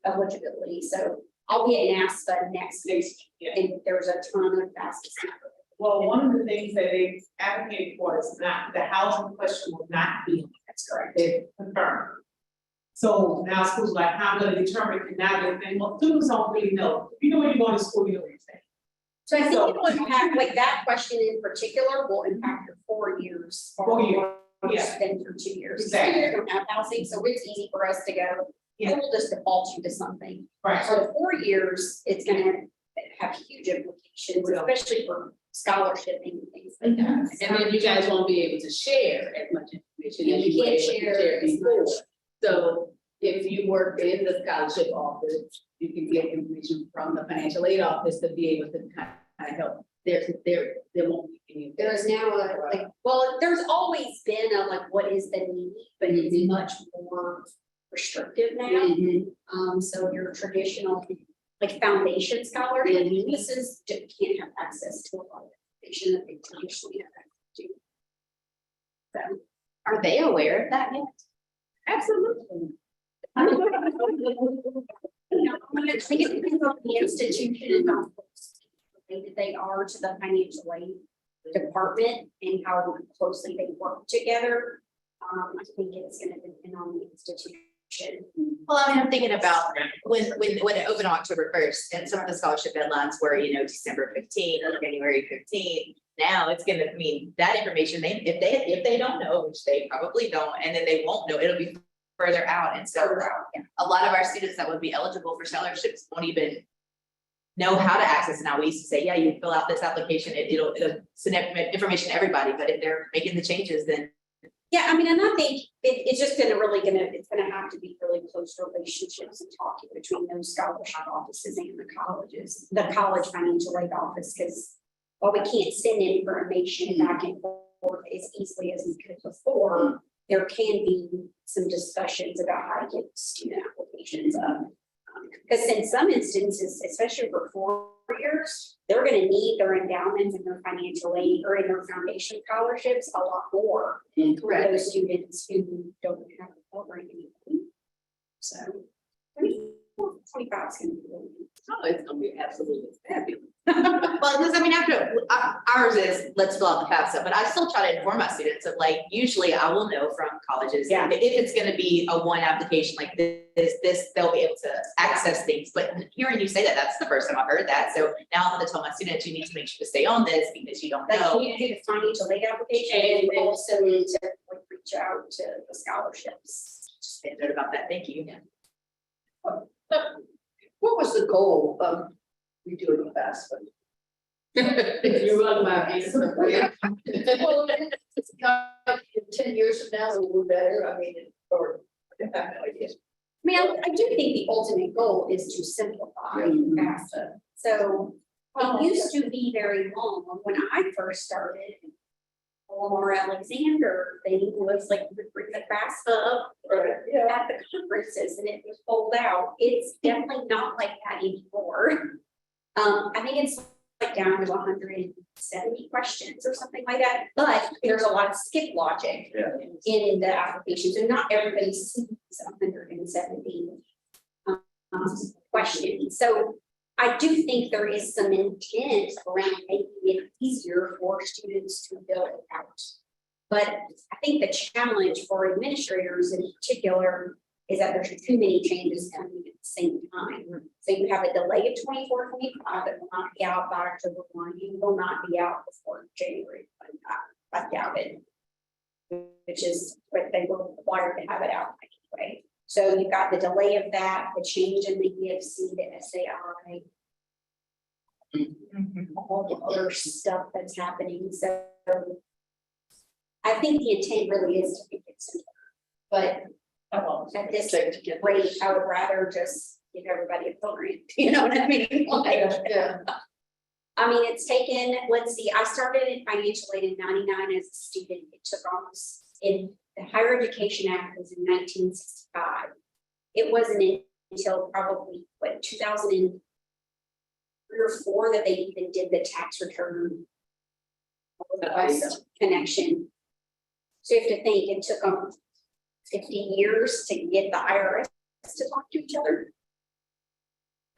eligibility. So I'll be at NASFA next week, Yeah. and there's a ton of fast. Well, one of the things that they advocated for is not, the housing question will not be, That's correct. they confirmed. So now schools like, how I'm gonna determine, and now they're saying, well, students don't really know. If you know when you're going to school, you know what you're saying. So I think it will impact, like that question in particular will impact your 4 years. far 4 years, more yeah. Than your 2 years. Exactly. 2 years don't have housing, so it's easy for us to go, Yeah. we'll just default you to something. Right. For the 4 years, it's gonna have huge implications, especially for scholarship and things like that. And then you guys won't be able to share as much information Yeah, as you you were can't able to share share as before. much. So if you work in the scholarship office, you can get information from the financial aid office to be able to kind of help. There won't be any. There is now well, there's always been a like, what is the need, but it's much more restrictive now. So your traditional, like foundation scholarship, this can't have access to a lot of information that they traditionally have access to. So, Are they aware of that yet? Absolutely. I think it depends on the institution and how related they are to the financial aid department and how closely they work together. I think it's gonna depend on the institution. Well, I mean, I'm thinking about when it opened on October 1st and some of the scholarship deadlines were, December 15th or January 15th. Now it's gonna mean that information, if they don't know, which they probably don't, and then they won't know, it'll be further out. And so a lot of our students that would be eligible for scholarships won't even know how to access it. Now, we used to say, yeah, you fill out this application, it'll send information to everybody, but if they're making the changes, then. Yeah, I mean, and I think it's just it's gonna have to be really close relationships and talking between those scholarship offices and the colleges, the college financial aid office, because while we can't send information back and forth as easily as we could before, there can be some discussions about how to get student applications up. Because in some instances, especially for 4 years, they're gonna need their endowments and their financial aid or in their foundation scholarships a lot more for those students who don't have a Pell Grant anymore. So, 25 is gonna be really. Oh, it's gonna be absolutely fabulous. Well, because I mean, after, ours is, let's fill out the FAFSA, but I still try to inform my students of like, usually I will know from colleges. Yeah. If it's gonna be a one application like this, they'll be able to access things, but hearing you say that, that's the first time I've heard that. So now I'm gonna tell my students, you need to make sure to stay on this because you don't Like, know. you need to do the financial aid application and you also need to like reach out to the scholarships. Just been good about that, thank you. What was the goal of redoing the FAFSA? You run my business. Well, it's got, in 10 years from now, we're better, I mean, or, I have no idea. I mean, I do think the ultimate goal is to simplify FAFSA. So it used to be very long. When I first started, Lamar Alexander thing was like, we would bring the FAFSA up at the conferences and it was pulled out. It's definitely not like that anymore. I think it's like down to 170 questions or something like that, but there's a lot of skip logic in the application, so not everybody sees 170 questions. So I do think there is some intent around making it easier for students to fill it out. But I think the challenge for administrators in particular is that there's too many changes coming at the same time. So you have a delay of 24, 25 that will not be out by October 1. You will not be out before January. I doubt it, which is what they were required to have it out anyway. So you've got the delay of that, the change in the EFC, the SAI, all the other stuff that's happening. So I think the intent really is to make it simpler, but at this rate, I would rather just give everybody a Pell Grant. You know what I mean? Like, I mean, it's taken, let's see, I started in financial aid in 99 as a student. It took almost, in the Higher Education Act was in 1965. It wasn't until probably, what, 2003 or 4 that they even did the tax return connection. So you have to think, it took them 50 years to get the IRS to talk to each other.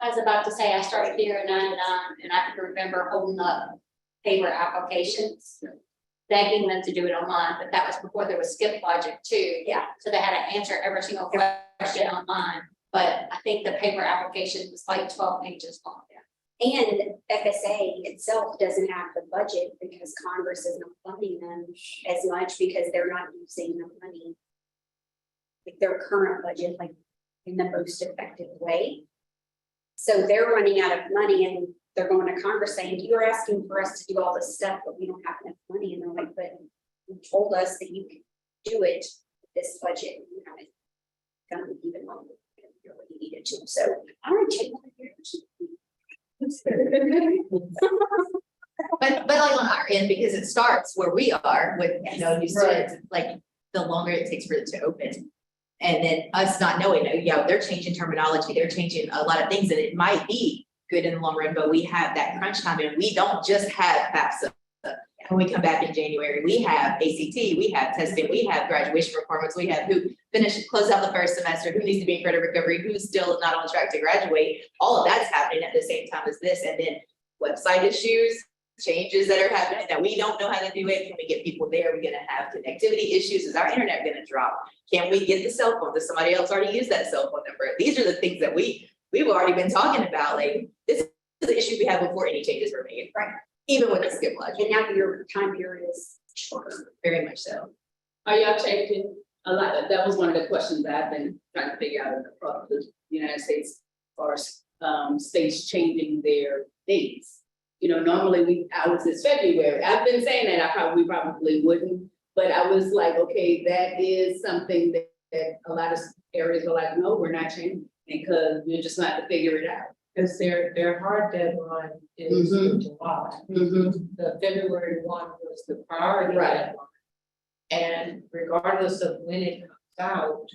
I was about to say, I started here in 99 and I can remember holding up paper applications, begging them to do it online, but that was before there was skip logic too. Yeah. So they had to answer every single question online, but I think the paper application was like 12 pages long. And FSA itself doesn't have the budget because Congress is not funding them as much because they're not using the money, like their current budget, like in the most effective way. So they're running out of money and they're going to Congress saying, you're asking for us to do all this stuff, but we don't have enough money. And they're like, but you told us that you could do it with this budget. You haven't done it even longer than you really needed to. So I'm going to take 1 year. But like on our end, because it starts where we are with, you know, new students, like the longer it takes for it to open. And then us not knowing, yeah, they're changing terminology, they're changing a lot of things, and it might be good in the long run, but we have that crunch time and we don't just have FAFSA. When we come back in January, we have ACT, we have testing, we have graduation requirements, we have who finished, close out the first semester, who needs to be in credit recovery, who's still not on track to graduate. All of that's happening at the same time as this. And then website issues, changes that are happening that we don't know how to do it. Can we get people there? We're gonna have connectivity issues. Is our internet gonna drop? Can we get the cell phone? Does somebody else already use that cell phone number? These are the things that we've already been talking about. Like, this is the issue we have before any changes were made. Right. Even with the skip logic. And now your time period is shorter. Very much so. Are y'all changing a lot? That was one of the questions that I've been trying to figure out across the United States, as far as states changing their dates. You know, normally ours is February. I've been saying that we probably wouldn't, but I was like, okay, that is something that a lot of areas are like, no, we're not changing because we're just not to figure it out. Because their hard deadline is in July. The February 1 was the priority Right. deadline. And regardless of when it comes out,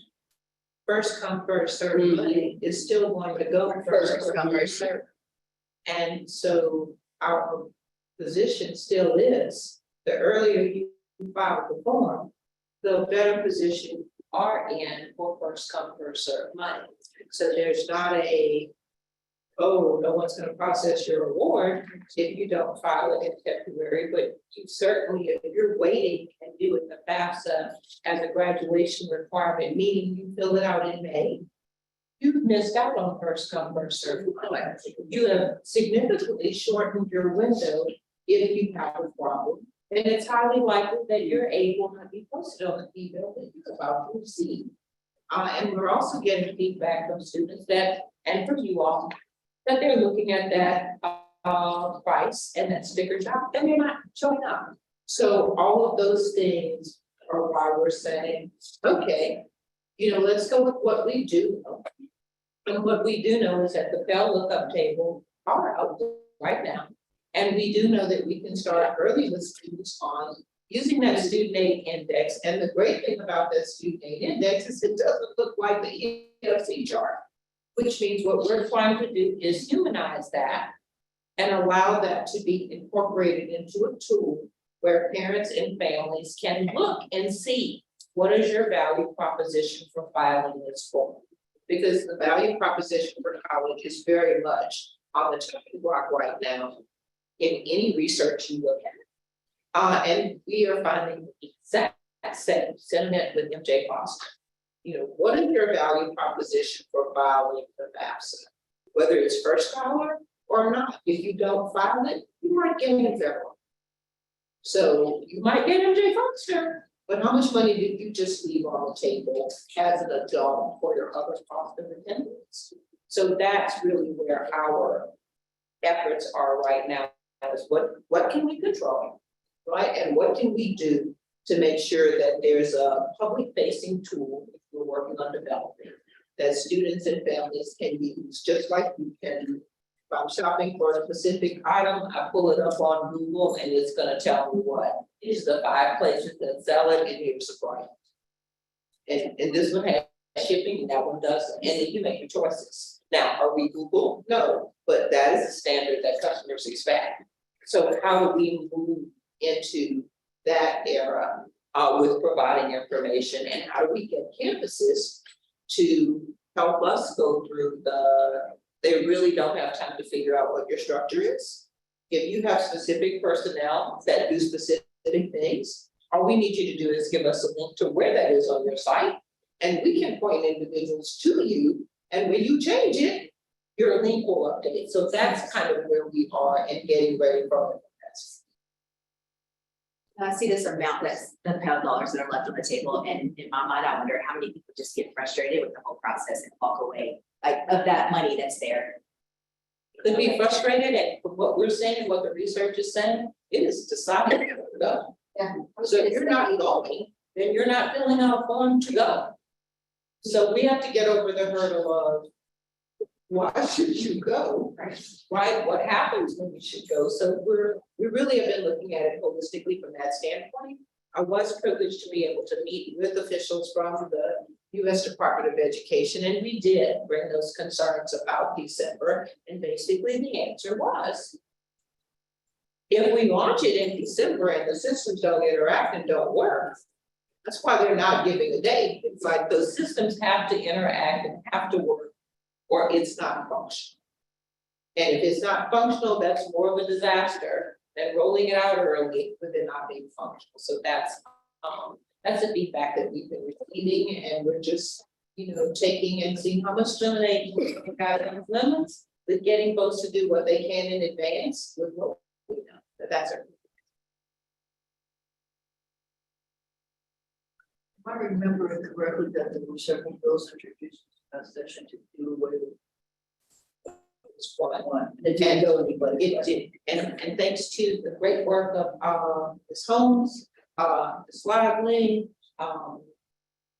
first come, first served money is still going to go first come, first served. And so our position still is, the earlier you file the form, the better position you are in for first come, first served money. So there's not a, oh, no one's gonna process your award if you don't file it in February, but you certainly, if you're waiting and doing the FAFSA as a graduation requirement, meaning you fill it out in May, you've missed out on first come, first served. You have significantly shortened your window if you have a problem. And it's highly likely that you're able to be posted on the email that you're about to receive. And we're also getting feedback from students that, and from you all, that they're looking at that price and that sticker shock, and they're not showing up. So all of those things are why we're saying, okay, let's go with what we do know. And what we do know is that the Pell lookup table are out right now. And we do know that we can start early with students on using that student aid index. And the great thing about that student aid index is it doesn't look like the ELC chart, which means what we're trying to do is humanize that and allow that to be incorporated into a tool where parents and families can look and see what is your value proposition for filing this form. Because the value proposition for college is very much on the chopping block right now in any research you look at. And we are finding the exact same sentiment with MJ Foster. What is your value proposition for filing the FAFSA? Whether it's first filer or not, if you don't file it, you might get it federal. So you might get MJ Foster. But how much money did you just leave on the table as an adult for your other cost of attendance? So that's really where our efforts are right now, is what can we control, right? And what can we do to make sure that there's a public facing tool we're working on developing that students and families can use, just like you can. If I'm shopping for a specific item, I pull it up on Google and it's gonna tell me what is the 5 places that sell it, and here's the price. And this one has shipping and that one doesn't, and then you make your choices. Now, are we Google? No, but that is a standard that customers expect. So how do we move into that era with providing information, and how do we get campuses to help us go through they really don't have time to figure out what your structure is. If you have specific personnel that do specific things, all we need you to do is give us a link to where that is on your site, and we can point individuals to you, and when you change it, your link will update. So that's kind of where we are in getting ready for it. I see this amount that's the pound dollars that are left on the table, and in my mind, I wonder how many people just get frustrated with the whole process and walk away, like, of that money that's there. Could be frustrated at what we're saying, what the research is saying, it is decided to go. Yeah. So if you're not going, then you're not filling out a form to go. So we have to get over the hurdle of why should you go, right? What happens when you should go? So we really have been looking at it holistically from that standpoint. I was privileged to be able to meet with officials from the U.S. Department of Education, and we did bring those concerns about December. And basically the answer was, if we launch it in December and the systems don't interact and don't work, that's why they're not giving a date. It's like those systems have to interact and have to work, or it's not functional. And if it's not functional, that's more of a disaster than rolling it out early with it not being functional. So that's the feedback that we've been receiving, and we're just, taking and seeing how much lemonade we got in lemons, with getting folks to do what they can in advance with what we know. But that's our. If I remember it correctly, that there were several bills introduced in that session to do away with one. It didn't go anybody. It did, and thanks to the great work of Ms. Holmes, Ms. Lively,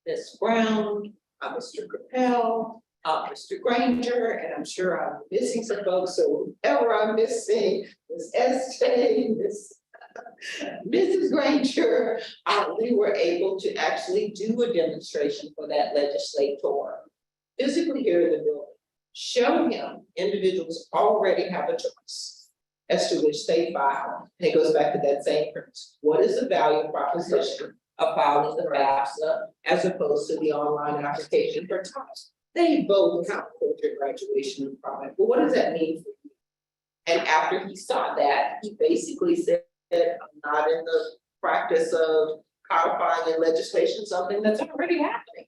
Ms. Brown, Mr. Capel, Mr. Granger, and I'm sure I'm missing some folks, so whoever I'm missing, Ms. Estee, Ms. Mrs. Granger, we were able to actually do a demonstration for that legislator. Physically here in the building, show him individuals already have a choice as to which they file. And it goes back to that same premise. What is the value proposition of filing the FAFSA as opposed to the online application for TOPS? They both count towards your graduation requirement, but what does that mean for you? And after he saw that, he basically said, I'm not in the practice of codifying in legislation something that's already happening.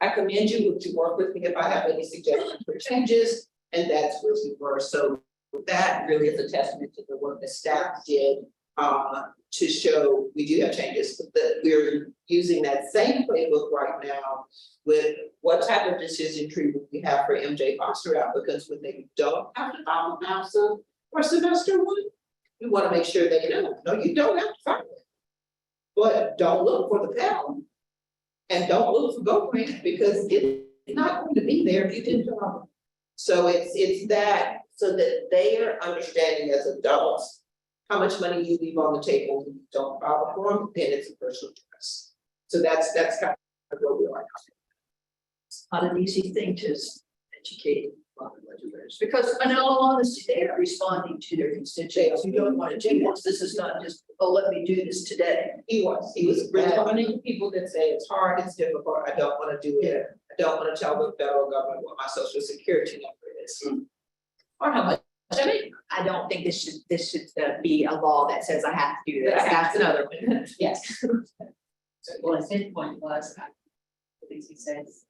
I commend you to work with me if I have any suggestions for changes, and that's where we were. So that really is a testament to the work the staff did to show we do have changes, but that we're using that same playbook right now with what type of decision tree would we have for MJ Foster applicants when they don't have to file an FAFSA for semester one. We want to make sure they know, no, you don't have to file it, but don't look for the Pell. And don't look for go grant because it's not going to be there if you didn't file. So it's that so that they are understanding as adults how much money you leave on the table when you don't file a form, then it's a personal choice. So that's kind of where we are. Not an easy thing to educate legislators, because in all honesty, they are responding to their constituents. You don't want to do this. This is not just, oh, let me do this today. He was responding to people that say it's hard, it's difficult, I don't want to do it. I don't want to tell the federal government what my social security number is. Or how much, I mean, I don't think this should be a law that says I have to do this, that's another one. Yes. Well, his point was, I think he says,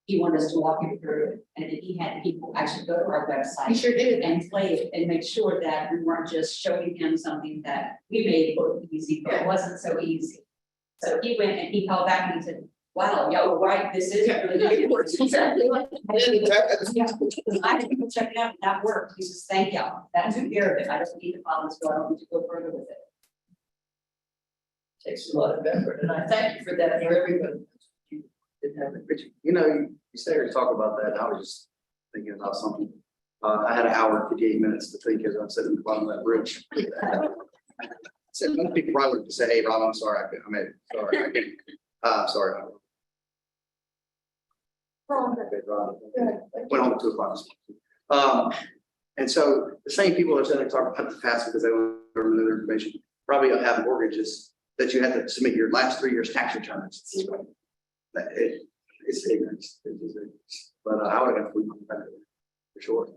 he wanted us to walk him through it, and then he had people actually go to our website. He sure did. And play it and make sure that we weren't just showing him something that we made look easy, but it wasn't so easy. So he went and he called back and he said, wow, y'all were right, this is really good. It works exactly like that. Yeah, I had people check it out, and that worked. He says, thank y'all, that took care of it. I just need to follow this, so I don't need to go further with it. Takes a lot of effort, and I thank you for that, for everybody. You didn't have it, but You know, you say or talk about that, I was just thinking about something. I had an hour and 58 minutes to think as I'm sitting at the bottom of that bridge. So most people probably would say, hey, Rob, I'm sorry, I made it, sorry, I can't, sorry. Okay, Rob. Went home at 2 o'clock. And so the same people are saying they talk about the FAFSA because they don't remember their information, probably don't have mortgages that you have to submit your last 3 years tax returns. It's ignorance, but I would have got 3 months back for sure.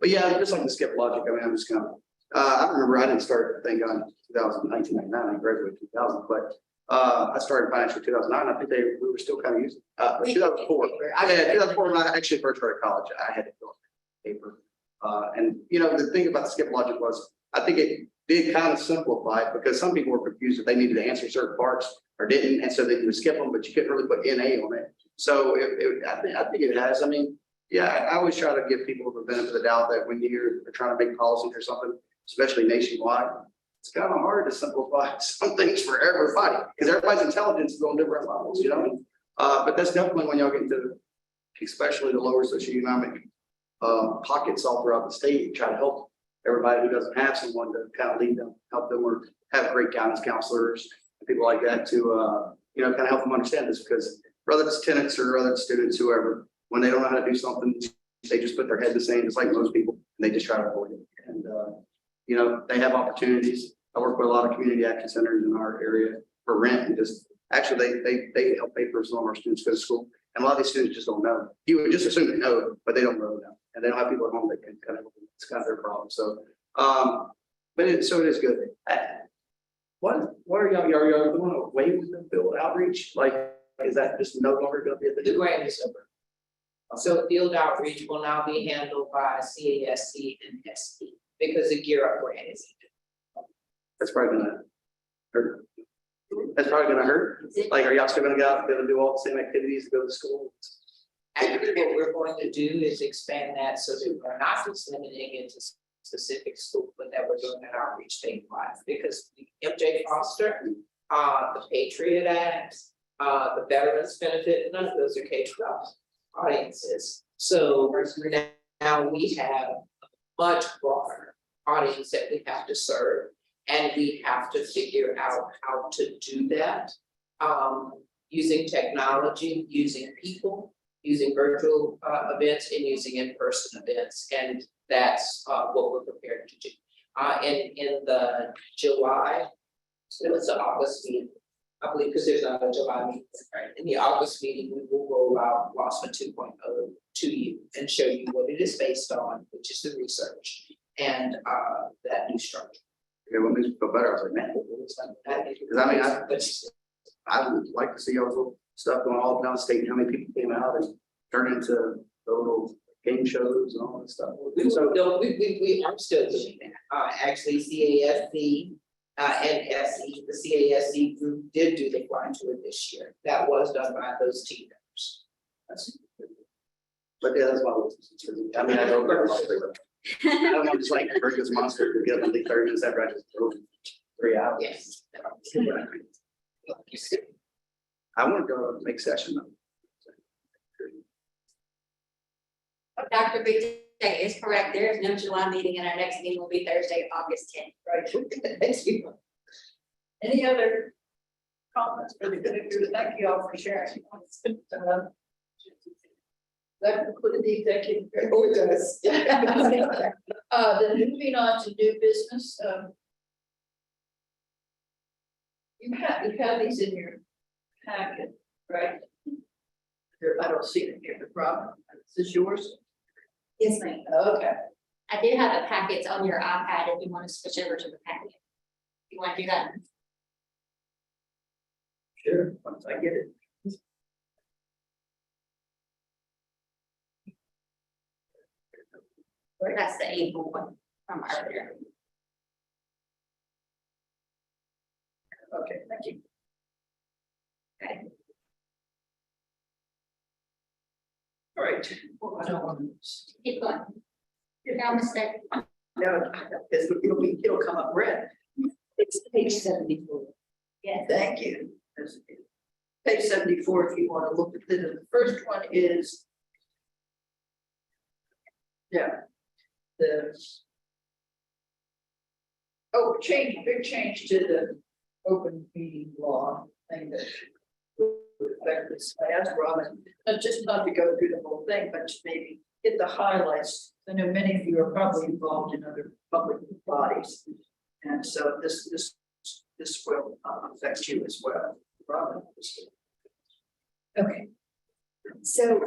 But yeah, just like the skip logic, I mean, I'm just kind of, I remember I didn't start, thank God, 1999, I graduated 2000, but I started financial 2009. I think we were still kind of using 2004. 2004 when I actually first started college, I had to fill out paper. And you know, the thing about the skip logic was, I think it did kind of simplify it because some people were confused if they needed to answer certain parts or didn't, and so they would skip them, but you couldn't really put NA on it. So I think it has. I mean, yeah, I always try to give people the benefit of the doubt that when you're trying to make policies or something, especially nationwide, it's kind of hard to simplify some things for everybody because everybody's intelligence is on different levels, you know. But that's definitely when y'all get into, especially the lower socioeconomic pockets all throughout the state, try to help everybody who doesn't have someone to kind of lead them, help them, or have great guidance counselors and people like that to you know, kind of help them understand this, because whether it's tenants or whether it's students, whoever, when they don't know how to do something, they just put their head in the sand, just like most people, and they just try to avoid it. And you know, they have opportunities. I work with a lot of community action centers in our area for rent, and just actually they help pay for some of our students to go to school. And a lot of these students just don't know. You would just assume they know, but they don't know now, and they don't have people at home that can kind of, it's kind of their problem. So, but it is good. What are y'all going away with the field outreach? Like, is that just no longer going to be a thing? The grant is over. So field outreach will now be handled by CASC and SP because the Gear Up grant is. That's probably gonna hurt. That's probably gonna hurt. Like, are y'all still gonna go out and do all the same activities to go to school? Actually, what we're going to do is expand that so that we're not just limiting it to specific schools, but that we're doing an outreach statewide, because the MJ Foster, the Patriot Act, the Veterans Benefit, none of those are K-12 audiences. So now we have a much broader audience that we have to serve. And we have to figure out how to do that. Using technology, using people, using virtual events and using in-person events. And that's what we're prepared to do. In the July, it was the August meeting, I believe, because there's not a July meeting, right? In the August meeting, we will roll out LOSFA 2.0 to you and show you what it is based on, which is the research and that new structure. Okay, what makes me feel better? I was like, man, because I mean, I would like to see all the little stuff going all up and down the state, and how many people came out and turned into the little game shows and all that stuff. So, We are still doing that. Actually, CASC and SE, the CASC group did do the fly tour this year. That was done by those team members. that's, but yeah, that's why I mean, I don't want to just like break this monster to get up and leave 30 minutes after I just drove 3 hours. Yes. I want to go make session though. Dr. BJ is correct. There is no July meeting, and our next meeting will be Thursday, August 10th. Right. Thank you. Any other comments for the good of you? Thank you all for sharing. That concluded the executive. Oh, it does. Then moving on to new business. You have these in your packet, right? I don't see it here, the problem. This is yours? Yes, ma'am. Okay. I do have the packets on your iPad if you want to switch over to the packet. You want to do that? Sure, once I get it. That's the April one from earlier. Okay, thank you. Okay. All right. Well, I don't want to. Keep going. You're down the step. No, it'll come up red. It's page 74. Yes. Thank you. Page 74, if you want to look at it. The first one is. Yeah. Big change to the open meeting law thing that would affect this. I asked Robin, just not to go through the whole thing, but to maybe get the highlights. I know many of you are probably involved in other public bodies. And so this will affect you as well. Robin. Okay. So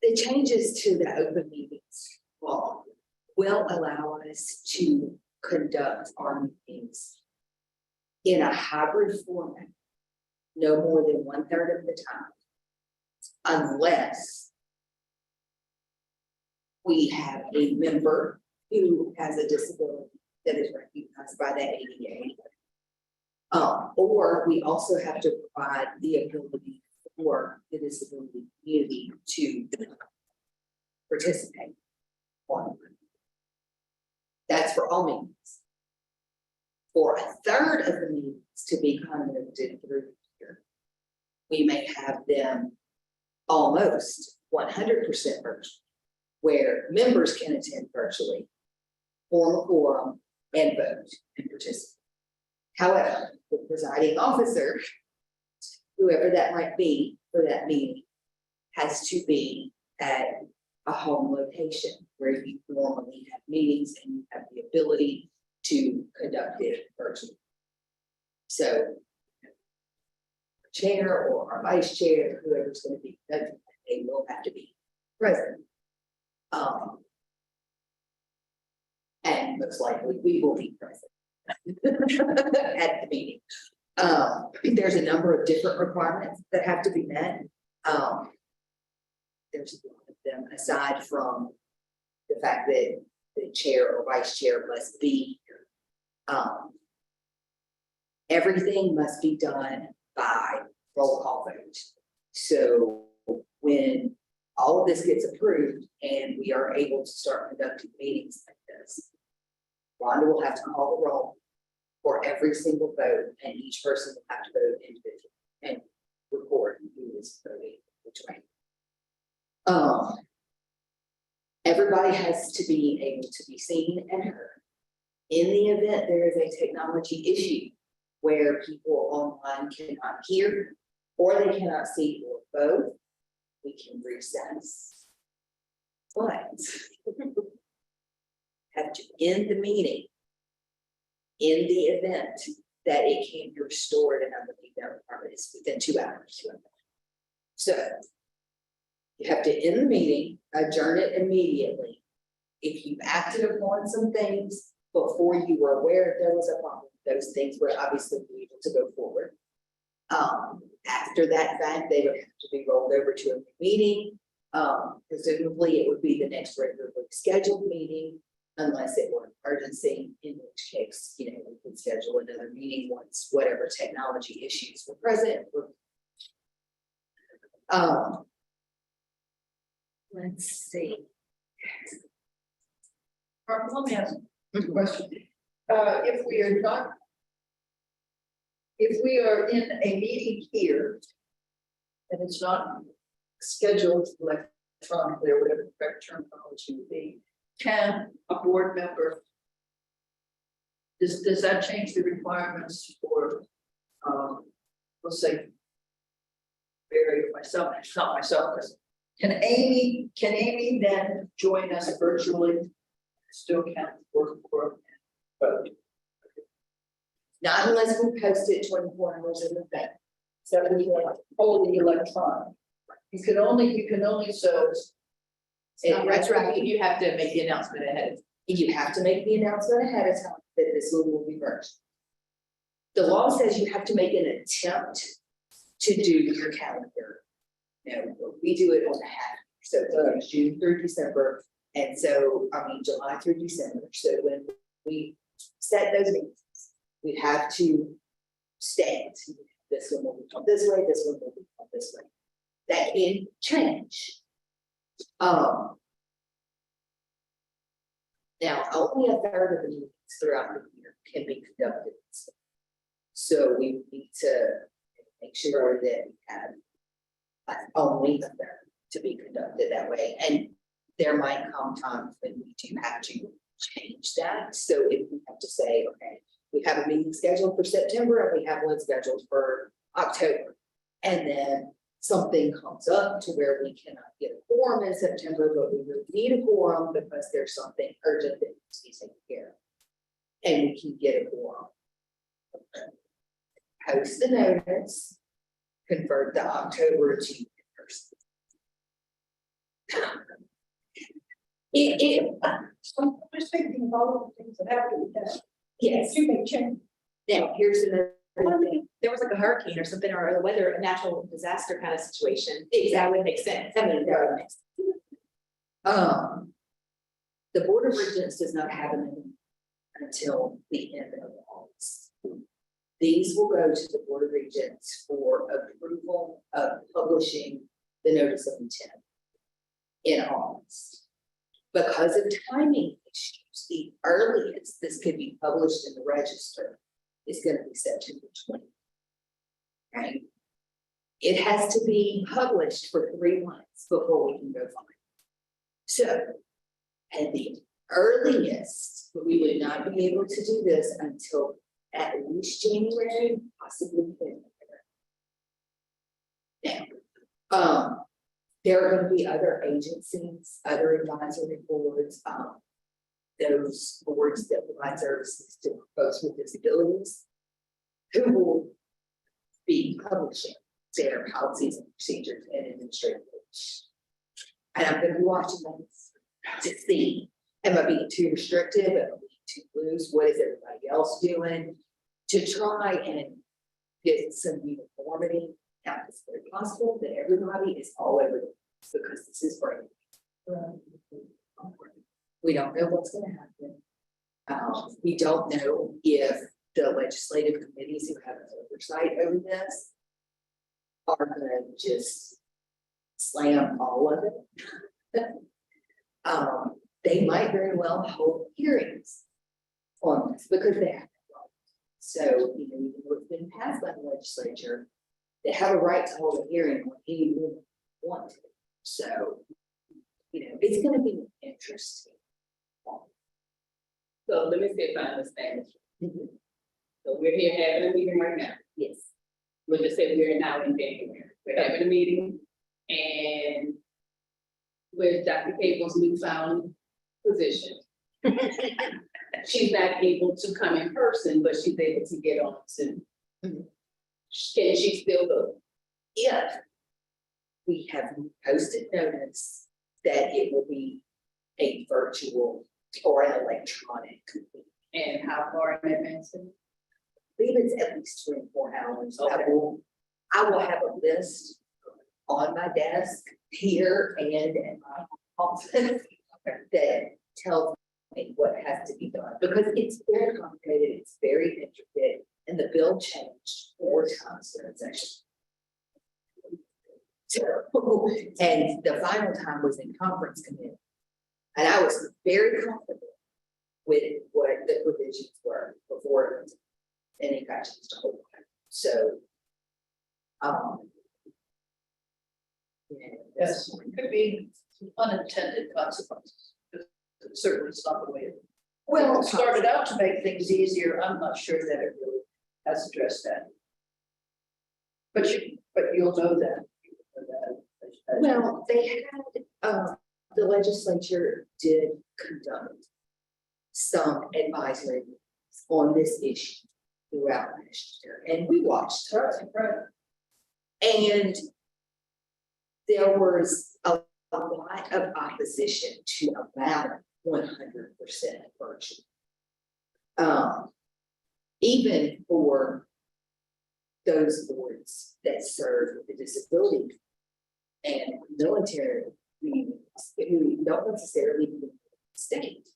the changes to the open meetings law will allow us to conduct our meetings in a hybrid format, no more than 1/3 of the time, unless we have a member who has a disability that is recognized by the ADA. Or we also have to provide the ability for the disability community to participate. That's for all meetings. For 1/3 of the meetings to be conducted through here, we may have them almost 100% virtual, where members can attend virtually, form a quorum, and vote and participate. However, the presiding officer, whoever that might be for that meeting, has to be at a home location where you normally have meetings and you have the ability to conduct it virtually. So, chair or our vice chair, whoever's going to be, they will have to be present. And looks like we will be present at the meeting. There's a number of different requirements that have to be met. There's a lot of them aside from the fact that the chair or vice chair must be here. Everything must be done by roll call vote. So when all of this gets approved and we are able to start conducting meetings like this, Rhonda will have to call the roll for every single vote, and each person will have to vote individually and record who is voting which way. Everybody has to be able to be seen and heard. In the event there is a technology issue where people online cannot hear or they cannot see or both, we can recess. But have to end the meeting in the event that it can be restored, and I believe that requirement is within 2 hours. So you have to end the meeting, adjourn it immediately. If you've acted upon some things before you were aware there was a problem, those things would obviously be able to go forward. After that fact, they would have to be rolled over to a new meeting. Presumably it would be the next regularly scheduled meeting, unless it were an emergency, in which case, you know, we could schedule another meeting once whatever technology issues were present. Let's see. Let me ask a question. If we are in a meeting here and it's not scheduled electronically or whatever the correct terminology would be, can a board member, does that change the requirements for, let's say, Barry or myself, not myself, can Amy then join us virtually? Still count for vote? Not unless we post it 24 hours in advance. So we are wholly electronic. You can only so. That's right, you have to make the announcement ahead. You have to make the announcement ahead of time that this one will be merged. The law says you have to make an attempt to do your calendar. You know, we do it on a half, so it's June through December, and so, I mean, July through December. So when we set those meetings, we have to state, this one will be done this way, this one will be done this way. That can change. Now, only a third of the meetings throughout the year can be conducted. So we need to make sure that we have only a third to be conducted that way. And there might come times when we do have to change that. So if we have to say, okay, we have a meeting scheduled for September and we have one scheduled for October, and then something comes up to where we cannot get a quorum in September, but we really need a quorum because there's something urgent that needs to be taken care of, and we can get a quorum. Post the notice, convert the October to person. I'm just thinking of all the things that have to be done. Yes. You may change. Now, here's another thing. There was like a hurricane or something, or the weather, a natural disaster kind of situation. That would make sense. I mean, that would make sense. The Board of Regents does not have a meeting until the end of August. These will go to the Board of Regents for approval of publishing the notice of intent in August. Because of timing issues, the earliest this could be published in the register is going to be September 20th. Right? It has to be published for 3 months before we can go find it. So, at the earliest, we would not be able to do this until at least January, possibly February. Now, there are going to be other agencies, other advisory boards, those boards that provide services to folks with disabilities, who will be publishing their policies and procedures and administrative rules. And I'm going to be watching those to see, am I being too restrictive? Am I being too loose? What is everybody else doing? To try and get some uniformity. Now, it's very possible that everybody is all over the place because this is brand new. We don't know what's going to happen. We don't know if the legislative committees who have oversight over this are going to just slam all of it. They might very well hold hearings on this because they have. So, you know, even though it's been passed by the legislature, they have a right to hold a hearing on any rule they want to. So it's gonna be interesting. So let me see if I understand. Mhm. So we're here having a meeting right now. Yes. We'll just say we're now in January. We're having a meeting and with Dr. Cable's newfound position. She's not able to come in person, but she's able to get on Zoom. Mhm. Can she still go? If we have posted notice that it will be a virtual or an electronic. And how far in advance? I believe it's at least 24 hours. I will have a list on my desk here and in my office that tells me what has to be done, because it's very complicated, it's very intricate, and the bill changed 4 times during session. And the final time was in conference committee. And I was very comfortable with what the provisions were before, and it got changed a whole lot. So, Yes, could be unintended consequences. Certainly it's not the way it. Well, It started out to make things easier. I'm not sure that it really has addressed that. But you'll know that. well, they had, the legislature did conduct some advisory on this issue throughout last year, and we watched her. And there was a lot of opposition to about 100% virtual. Even for those boards that serve the disability and military communities who don't necessarily live in the state.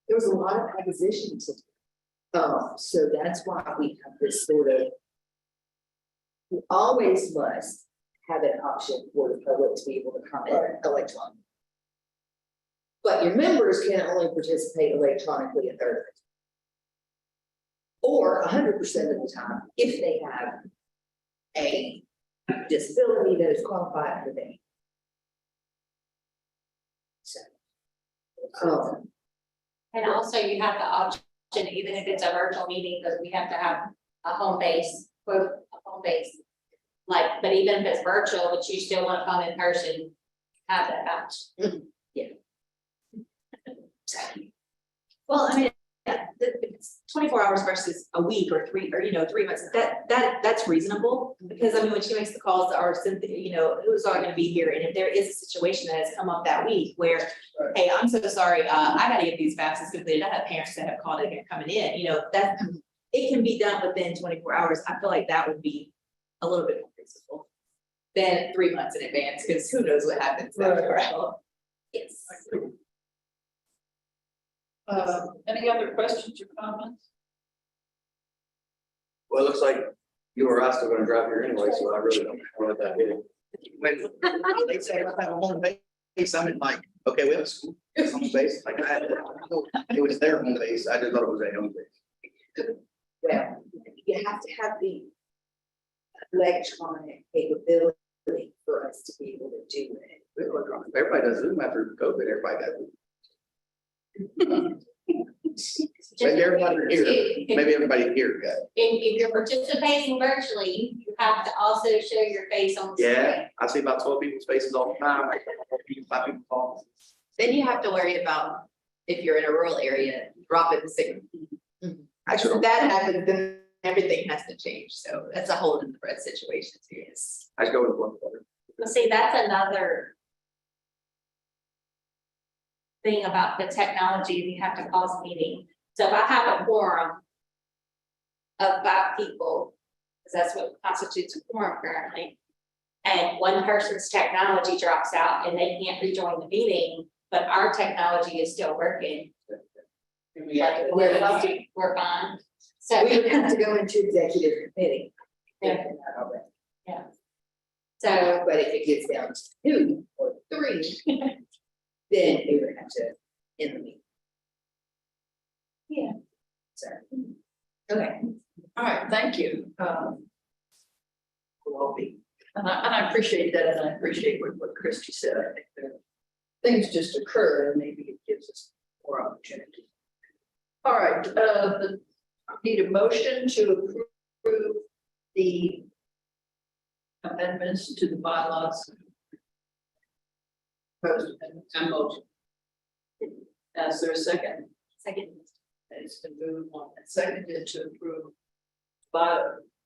There was a lot of opposition to it. So that's why we have this sort of, we always must have an option for the public to be able to comment electronically. But your members can only participate electronically a third of the time. Or 100% of the time, if they have a disability that is qualified for them. So, And also you have the option, even if it's a virtual meeting, because we have to have a home base, quote, a home base. Like, but even if it's virtual, but you still want to come in person, have that option. Well, I mean, it's 24 hours versus a week or 3 months, that's reasonable. Because I mean, when she makes the calls to our, who's all gonna be here, and if there is a situation that has come up that week where, hey, I'm so sorry, I gotta get these faxes completed, I have parents that have called in and coming in, that it can be done within 24 hours. I feel like that would be a little bit more reasonable than 3 months in advance, because who knows what happens after. Yes. Any other questions or comments? Well, it looks like you or I still gonna drive here anyway, so I really don't know what that is. When they say I have a home base, I'm like, okay, we have a school, it's home base, like it was their home base, I just thought it was a home base. well, you have to have the electronic capability for us to be able to do it. Everybody does Zoom after COVID, everybody does. Maybe everybody here, maybe everybody here got it. If you're participating virtually, you have to also show your face on the screen. Yeah, I see about 12 people's faces all the time, like 5 people calling. Then you have to worry about, if you're in a rural area, dropping the signal. Actually, If that happens, then everything has to change, so that's a whole different situation too, yes. I just go with one. Well, see, that's another thing about the technology, you have to call a meeting. So if I have a quorum of 5 people, because that's what constitutes a quorum currently, and one person's technology drops out and they can't rejoin the meeting, but our technology is still working, like, we're fine. So We would have to go into executive committee. Yeah. So, But if it gets down to 2 or 3, then we would have to end the meeting. Yeah. So, Okay. All right, thank you. Will be. And I appreciate that, and I appreciate what Christie said. I think things just occur and maybe it gives us more opportunity. All right, I need a motion to approve the amendments to the bylaws. Proposed amendments. I motion. Is there a second? Second. It's been moved on and seconded to approve.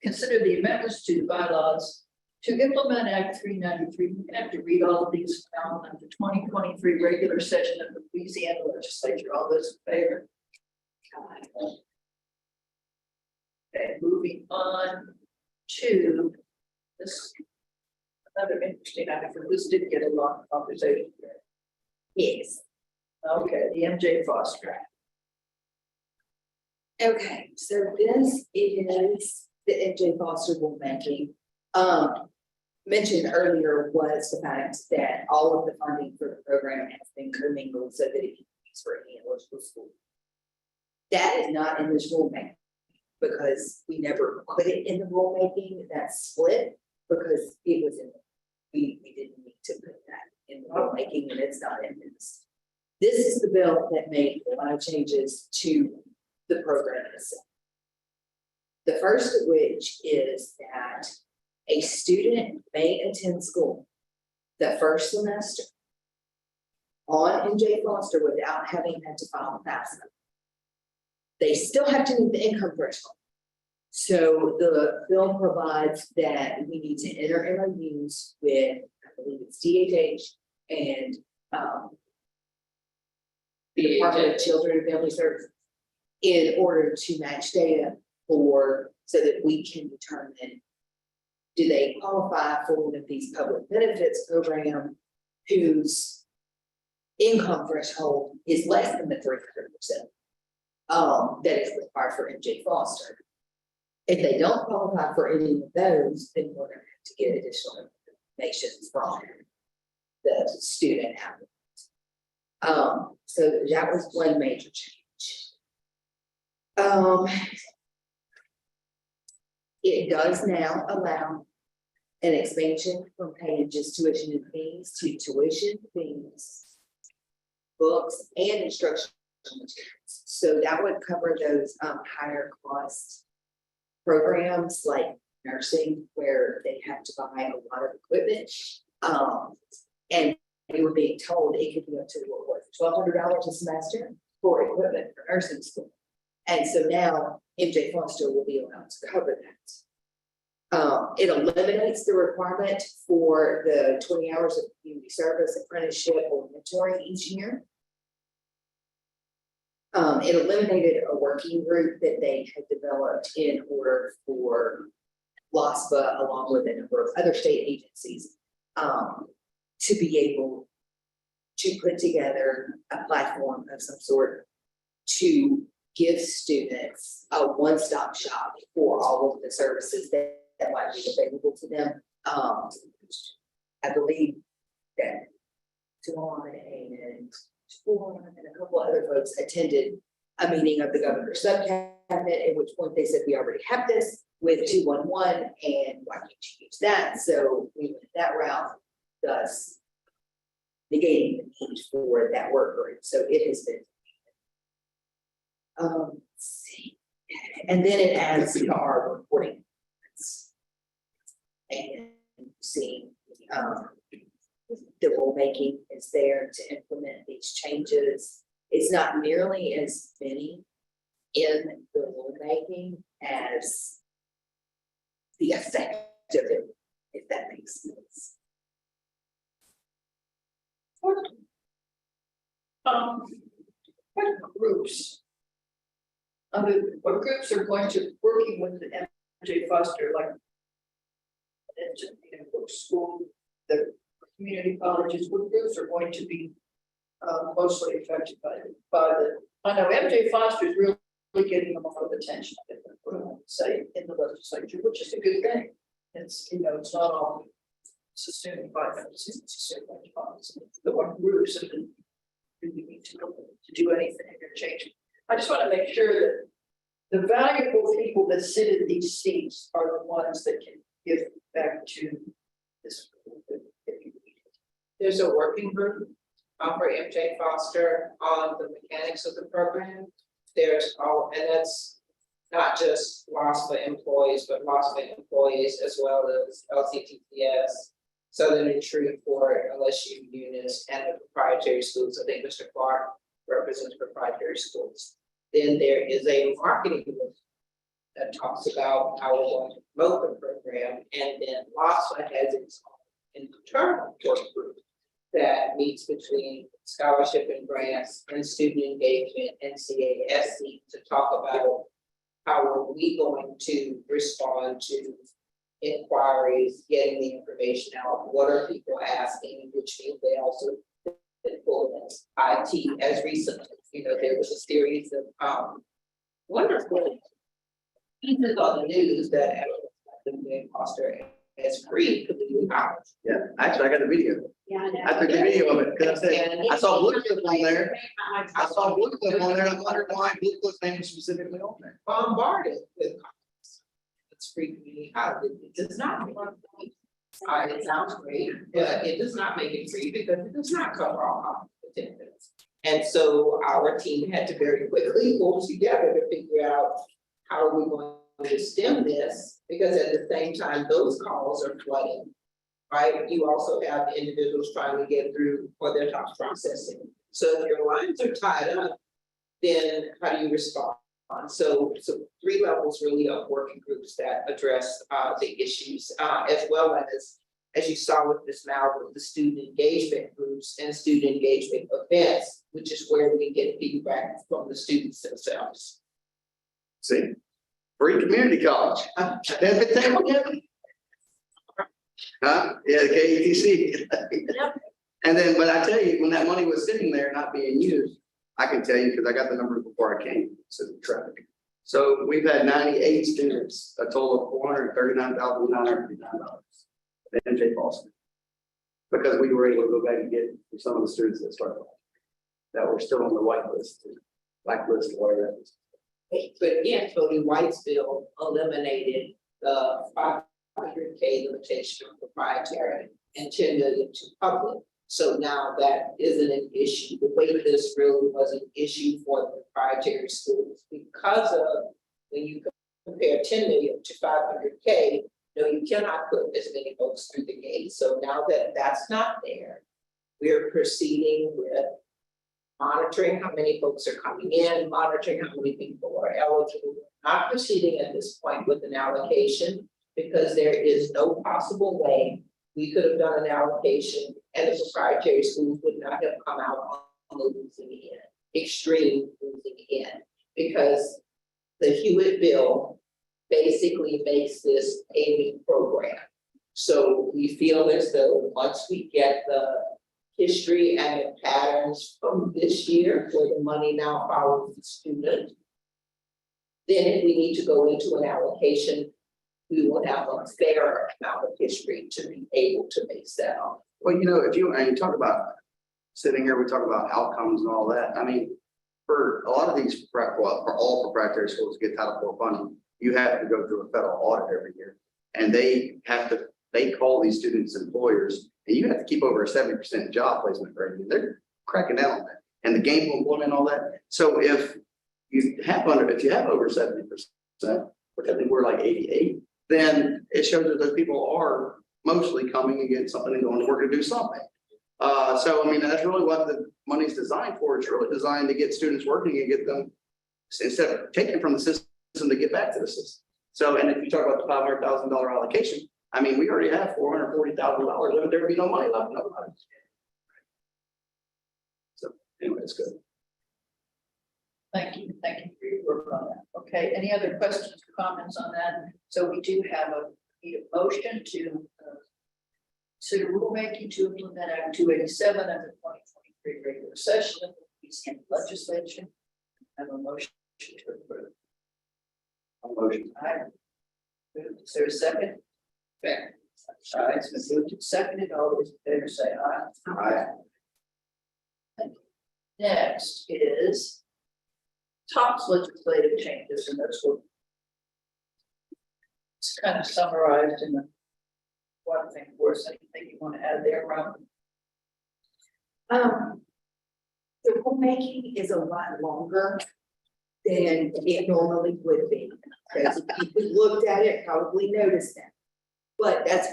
Consider the amendments to the bylaws to implement Act 393. We have to read all of these now on the 2023 regular session of the Louisiana legislature. All those in favor? Okay, moving on to this. Another interesting item, this did get a lot of conversation. Yes. Okay, the MJ Foster. Okay, so this is the MJ Foster rulemaking. Mentioned earlier was the fact that all of the funding for the program has been commingled so that it can be used for any eligible school. That is not in this rulemaking because we never put it in the rulemaking. That's split because it was in, we didn't need to put that in the rulemaking and it's not in this. This is the bill that made a lot of changes to the program itself. The first of which is that a student may attend school the first semester on MJ Foster without having had to file a FAFSA. They still have to meet the income threshold. So the bill provides that we need to enter MOUs with, I believe it's DHH and the Department of Children and Family Services in order to match data for, so that we can determine, do they qualify for one of these public benefits program whose income threshold is less than the 300%. That is required for MJ Foster. If they don't qualify for any of those, then we're gonna have to get additional information from the student applicant. So that was one major change. It does now allow an expansion from paying just tuition and fees to tuition, fees, books, and instructional materials. So that would cover those higher cost programs like nursing, where they have to buy a lot of equipment. And we were being told it could be up to what was $1,200 a semester for equipment for nursing school. And so now MJ Foster will be allowed to cover that. It eliminates the requirement for the 20 hours of community service, apprenticeship, or mentoring each year. It eliminated a working group that they had developed in order for LOSFA, along with a number of other state agencies, to be able to put together a platform of some sort to give students a one-stop shop for all of the services that might be available to them. I believe that Dawn and a couple other folks attended a meeting of the governor's subcabinet, at which point they said, we already have this with 211, and why can't you use that? So we went that route, thus negating the need for that work group. So it has been. Let's see. And then it adds to our reporting. And seeing the rulemaking is there to implement these changes. It's not nearly as many in the rulemaking as the effect of it, if that makes sense. What groups? What groups are going to working with the MJ Foster, like school, the community colleges, what groups are going to be mostly affected by the, I know MJ Foster is really getting a lot of attention, say, in the legislature, which is a good thing. It's, you know, it's not all sustained by them, it's sustained by funds. The one groups have been really need to do anything or change. I just want to make sure that the valuable people that sit in these seats are the ones that can give back to this. There's a working group for MJ Foster on the mechanics of the program. There's all, and that's not just LOSFA employees, but LOSFA employees as well as LCTTS, Southern and Shreveport, LSU, Eunice, and the proprietary schools. I think Mr. Clark represents proprietary schools. Then there is a marketing group that talks about how we're going to promote the program, and then LOSFA has its own internal work group that meets between scholarship and grants and student engagement and CASC to talk about how are we going to respond to inquiries, getting the information out, what are people asking, which means they also pull IT as recently, there was a series of wonderful pieces on the news that the Foster has free community college. Yeah, actually, I got the video. Yeah, I took the video of it, because I said, I saw blue clip on there. I saw blue clip on there, and I wondered why blue clip's name was specifically on there. Bombarded with comments. It's free community college. It does not make it free. It sounds great, but it does not make it free because it does not cover all college attendance. And so our team had to very quickly pull together to figure out how are we going to stem this, because at the same time, those calls are flooding. Right, you also have individuals trying to get through for their tax processing. So if your lines are tied up, then how do you respond? So 3 levels really of working groups that address the issues, as well as you saw with Ms. Malcolm, the student engagement groups and student engagement events, which is where we get feedback from the students themselves. See, free community college. Benefit table yet? Huh? Yeah, the KETC. And then, but I tell you, when that money was sitting there not being used, I can tell you, because I got the numbers before I came, so the traffic. So we've had 98 students, a total of $439,959 at MJ Boston. Because we were able to go back and get some of the students that started that were still on the white list, black list, or whatever that is. But again, Tony White's bill eliminated the 500K limitation on proprietary and 10 million to public. So now that isn't an issue. The way this really was an issue for the proprietary schools because of when you compare 10 million to 500K, you cannot put as many folks through the gate. So now that that's not there, we're proceeding with monitoring how many folks are coming in, monitoring how many people are eligible, not proceeding at this point with an allocation because there is no possible way we could have done an allocation and the proprietary schools would not have come out on the losing end, extreme losing end, because the Hewitt bill basically makes this payment program. So we feel as though once we get the history and the patterns from this year where the money now follows the student, then if we need to go into an allocation, we will have a fair amount of history to be able to make that up. Well, if you talk about sitting here, we talk about outcomes and all that. I mean, for a lot of these, well, for all proprietary schools to get Title IV funding, you have to go through a federal audit every year. And they call these students employers, and you have to keep over a 70% job placement rate. They're cracking down on that. And the gainful employment and all that. So if you have over 70%, which I think we're like 88, then it shows that those people are mostly coming and getting something and going to work to do something. So, I mean, that's really what the money's designed for. It's really designed to get students working and get them, instead of taking from the system, to get back to the system. So, and if you talk about the $500,000 allocation, I mean, we already have $440,000. There would be no money left. Nobody. So, anyway, it's good. Thank you for your work on that. Okay, any other questions or comments on that? So we do have need a motion to consider rulemaking to implement Act 287 of the 2023 regular session of the Louisiana legislature. I have a motion to approve. A motion. All right. Is there a second? Fair. All right, it's been moved and seconded. All those in favor say aye. Aye. Thank you. Next is TOPS legislative changes, and that's what it's kind of summarized in the one thing for us. Anything you want to add there, Ron? the rulemaking is a lot longer than it normally would be. Because if you looked at it, probably noticed that. But that's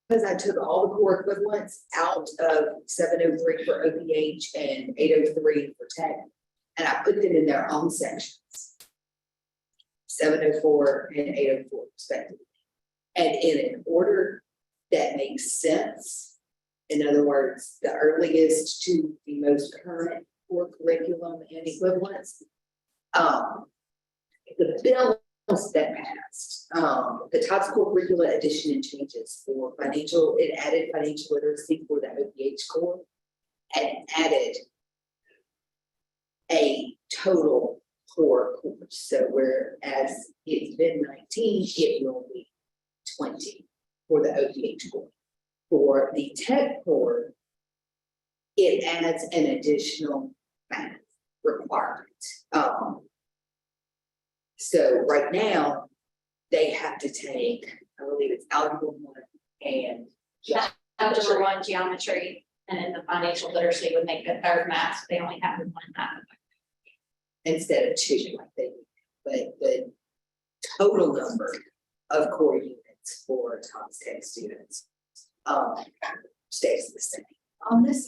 because I took all the core equivalents out of 703 for OPH and 803 for tech. And I put them in their own sections. 704 and 804 respectively. And in an order that makes sense. In other words, the earliest to the most current core curriculum and equivalents. The bills that passed, the TOPS core curricula addition and changes for financial, it added financial literacy for the OPH core and added a total core course. So whereas it's been 19, it will be 20 for the OPH core. For the tech core, it adds an additional math requirement. So right now, they have to take, I believe it's algebra 1 and Algebra 1 geometry, and then the financial literacy would make the third math, they only have the one math. instead of 2 like they do. But the total number of core units for top tech students stays the same. On this,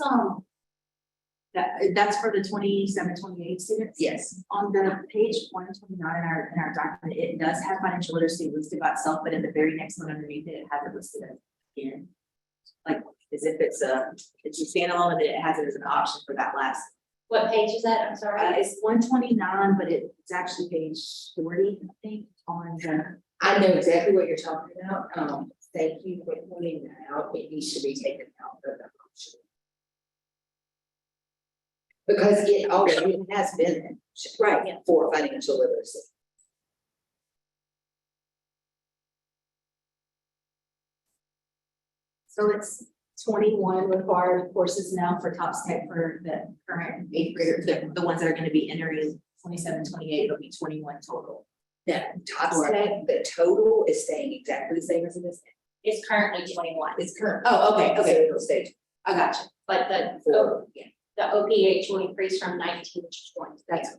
that's for the 27, 28 students? Yes. On the page 129 in our document, it does have financial literacy listed by itself, but in the very next one underneath it, it has it listed again. Like, as if it's a standalone, and then it has it as an option for that last. What page is that? I'm sorry. It's 129, but it's actually page 40, I think, on the. I know exactly what you're talking about. Thank you for pointing that out. It needs to be taken out of the option. Because it already has been right for financial literacy. So it's 21 required courses now for TOPS Tech for the current 8th graders, the ones that are going to be entering 27, 28, it'll be 21 total. Yeah, TOPS Tech, the total is staying exactly the same as it is. It's currently 21. It's current. Oh, okay, So it'll stay. I got you. But the Yeah. the OPH will increase from 19 to 20. That's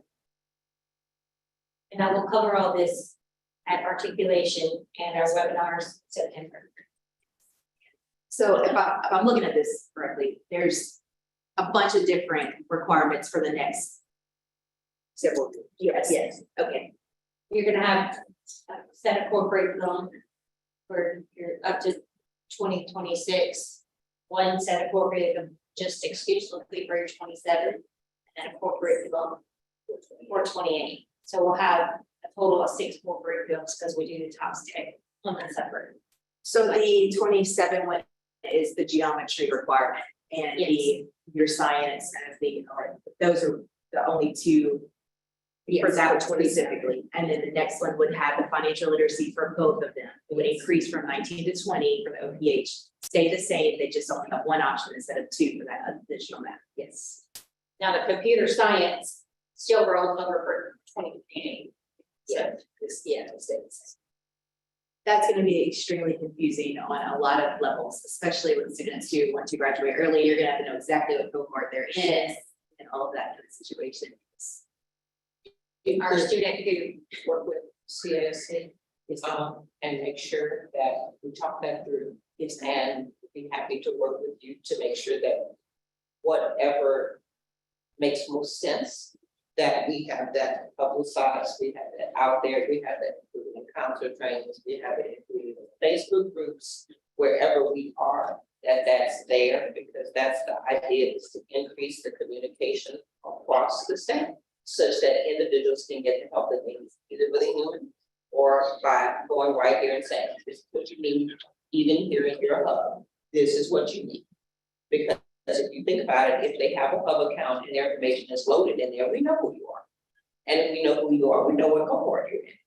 And I will cover all this at articulation and our webinars September. So if I'm looking at this correctly, there's a bunch of different requirements for the next Several. years. Yes, okay. You're gonna have a set of core curriculum for your up to 2026. One set of core curriculum just exclusively for your 27, and a core curriculum for 28. So we'll have a total of 6 core curriculums because we do the TOPS Tech on that separate. So the 27 one is the geometry requirement, and the your science and those are the only two for that one specifically. And then the next one would have the financial literacy for both of them. It would increase from 19 to 20 for the OPH, stay the same, they just only have one option instead of 2 for that additional math. Yes. Now the computer science still rolls over for 2028. That's going to be extremely confusing on a lot of levels, especially with students who want to graduate early. You're going to have to know exactly what cohort they're in and all of that kind of situation. Our student who work with CSC and make sure that we talk that through. Yes. And be happy to work with you to make sure that whatever makes most sense, that we have that publicized, we have that out there, we have that included in council trainings, we have it included in Facebook groups, wherever we are, that's there, because that's the idea, is to increase the communication across the state, such that individuals can get the help that they need, either with a human or by going right here and saying, this is what you need, even here in your hub, this is what you need. Because if you think about it, if they have a hub account and their information is loaded in there, we know who you are. And if we know who you are, we know what cohort you're in.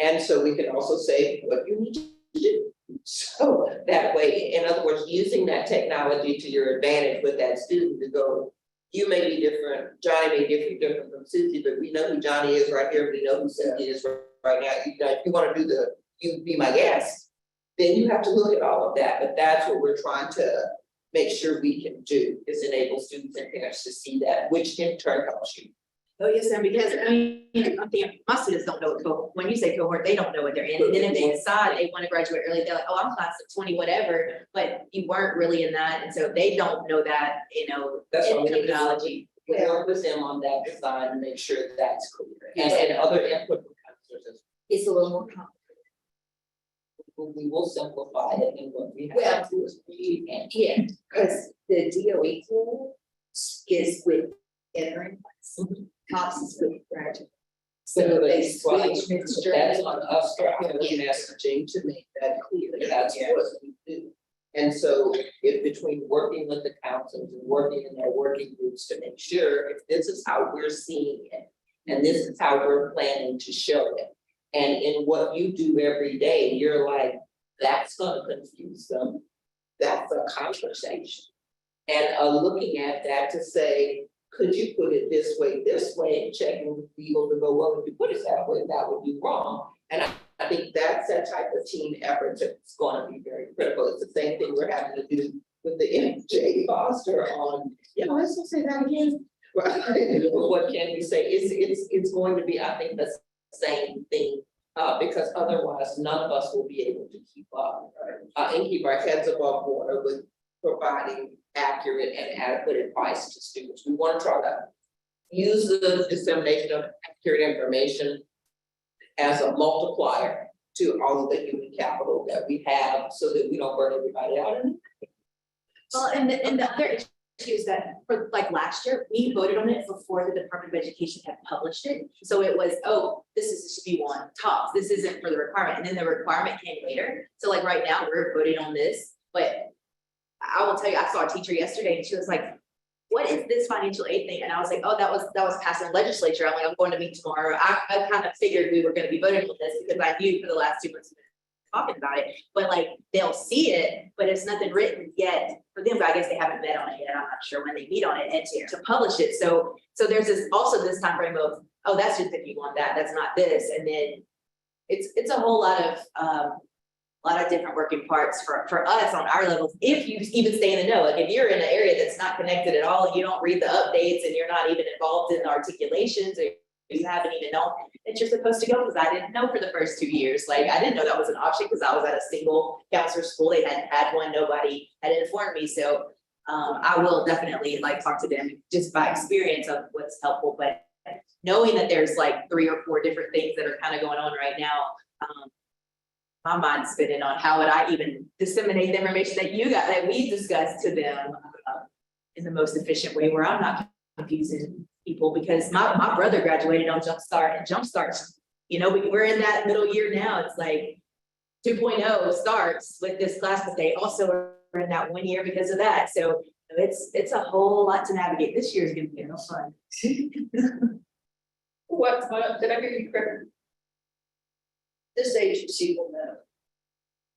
And so we can also say what you need to do. So that way, in other words, using that technology to your advantage with that student to go, you may be different, Johnny may be different from Susie, but we know who Johnny is right here, we know who Susie is right now. If you want to do you be my guest, then you have to look at all of that, but that's what we're trying to make sure we can do is enable students and parents to see that, which in turn helps you. Oh, yes, and because, I mean, I think my students don't know what cohort, when you say cohort, they don't know what they're in. And then if they decide they want to graduate early, they're like, oh, I'm class of 20, whatever, but you weren't really in that. And so they don't know that, you know, That's what we need to terminology. We work with them on that design and make sure that's clear, and other input from counselors. It's a little more complicated. We will simplify it, and what we Well, have to do is read and. Yeah, because the DOE tool is with entering class, COPS is with graduate. So they switch mid-stream. That's on us, for our Yeah. messaging to make that clear, that's what we do. And so if between working with the counselors and working in their working groups to make sure if this is how we're seeing it, and this is how we're planning to show it. And in what you do every day, you're like, that's gonna confuse them. That's a conversation. And looking at that to say, could you put it this way, and checking with people to go, well, if you put it that way, that would be wrong. And I think that's that type of team effort that's gonna be very critical. It's the same thing we're having to do with the MJ Foster on, let's not say that again. Right, what can we say? It's going to be, I think, the same thing, because otherwise none of us will be able to keep up. And keep our heads above water with providing accurate and adequate advice to students. We want to try to use the dissemination of accurate information as a multiplier to all of the human capital that we have so that we don't burn everybody out. Well, and the other issue is that for like last year, we voted on it before the Department of Education had published it. So it was, oh, should be one tops. This isn't for the requirement. And then the requirement came later. So like right now, we're voting on this, but I will tell you, I saw a teacher yesterday and she was like, what is this financial aid thing? And I was like, oh, that was passed in the legislature. I'm like, I'm going to meet tomorrow. I kind of figured we were going to be voting on this because I knew for the last 2 months we've been talking about it, but like they'll see it, but it's nothing written yet for them. But I guess they haven't met on it yet. I'm not sure when they meet on it and to publish it. So there's this time frame of, oh, that's just if you want that, that's not this. And then it's a whole lot of different working parts for us on our levels, if you even stay in the know. Like if you're in an area that's not connected at all, you don't read the updates and you're not even involved in the articulations, or you haven't even known that you're supposed to go, because I didn't know for the first 2 years. Like I didn't know that was an option because I was at a single counselor school. They hadn't had one, nobody had informed me. So I will definitely like talk to them just by experience of what's helpful, but knowing that there's like 3 or 4 different things that are kind of going on right now, my mind's spinning on how would I even disseminate the information that we discussed to them in the most efficient way where I'm not confusing people, because my brother graduated on Jumpstart, and Jumpstart, you know, we're in that middle year now. It's like 2.0 starts with this class, but they also are in that 1 year because of that. So it's a whole lot to navigate. This year is going to be no fun. What, did I hear you correct? This agency will know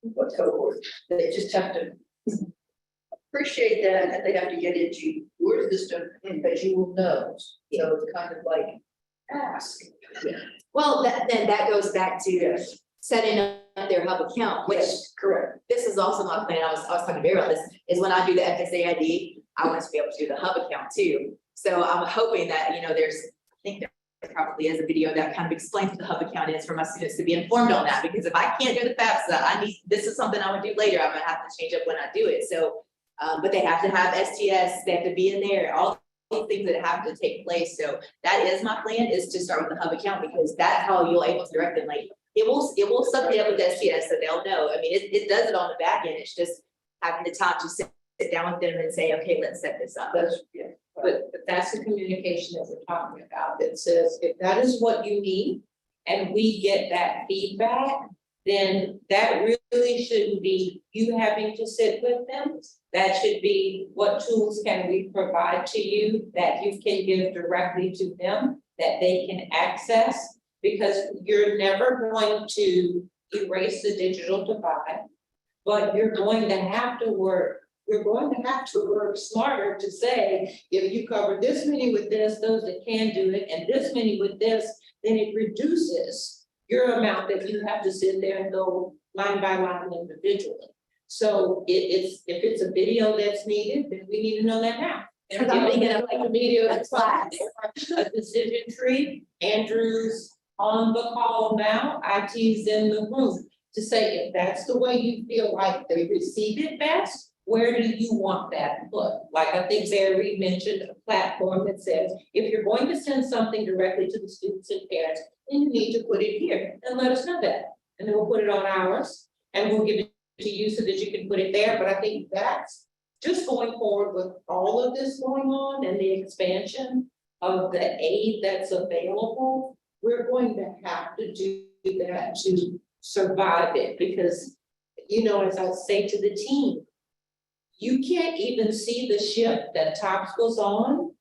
what cohort. They just have to appreciate that, and they have to get into where's this done, but you will know. So it's kind of like ask. Well, then that goes back to setting up their hub account, which Correct. this is also my plan. I was talking to Barry about this, is when I do the FSAID, I want to be able to do the hub account too. So I'm hoping that, you know, I think there probably is a video that kind of explains what the hub account is for my students to be informed on that, because if I can't do the FAFSA, this is something I would do later. I'm gonna have to change up when I do it. So, but they have to have STS, they have to be in there, all these things that have to take place. So that is my plan, is to start with the hub account, because that's how you'll able to direct them. Like it will supplement up with STS, so they'll know. I mean, it does it on the back end. It's just having the time to sit down with them and say, okay, let's set this up. But that's the communication that we're talking about, that says, if that is what you need, and we get that feedback, then that really shouldn't be you having to sit with them. That should be, what tools can we provide to you that you can give directly to them, that they can access, because you're never going to erase the digital divide, but you're going to have to work. You're going to have to work smarter to say, if you cover this many with this, those that can do it, and this many with this, then it reduces your amount that you have to sit there and go line by line individually. So if it's a video that's needed, then we need to know that now. Because I'm thinking of like a video that's that's a decision tree, Andrew's on the call now, IT's in the room. To say if that's the way you feel like they receive it best, where do you want that put? Like I think Barry mentioned a platform that says, if you're going to send something directly to the students and parents, then you need to put it here and let us know that. And then we'll put it on ours and we'll give it to you so that you can put it there. But I think that's just going forward with all of this going on and the expansion of the aid that's available, we're going to have to do that to survive it because, you know, as I say to the team, you can't even see the ship that TOPS goes on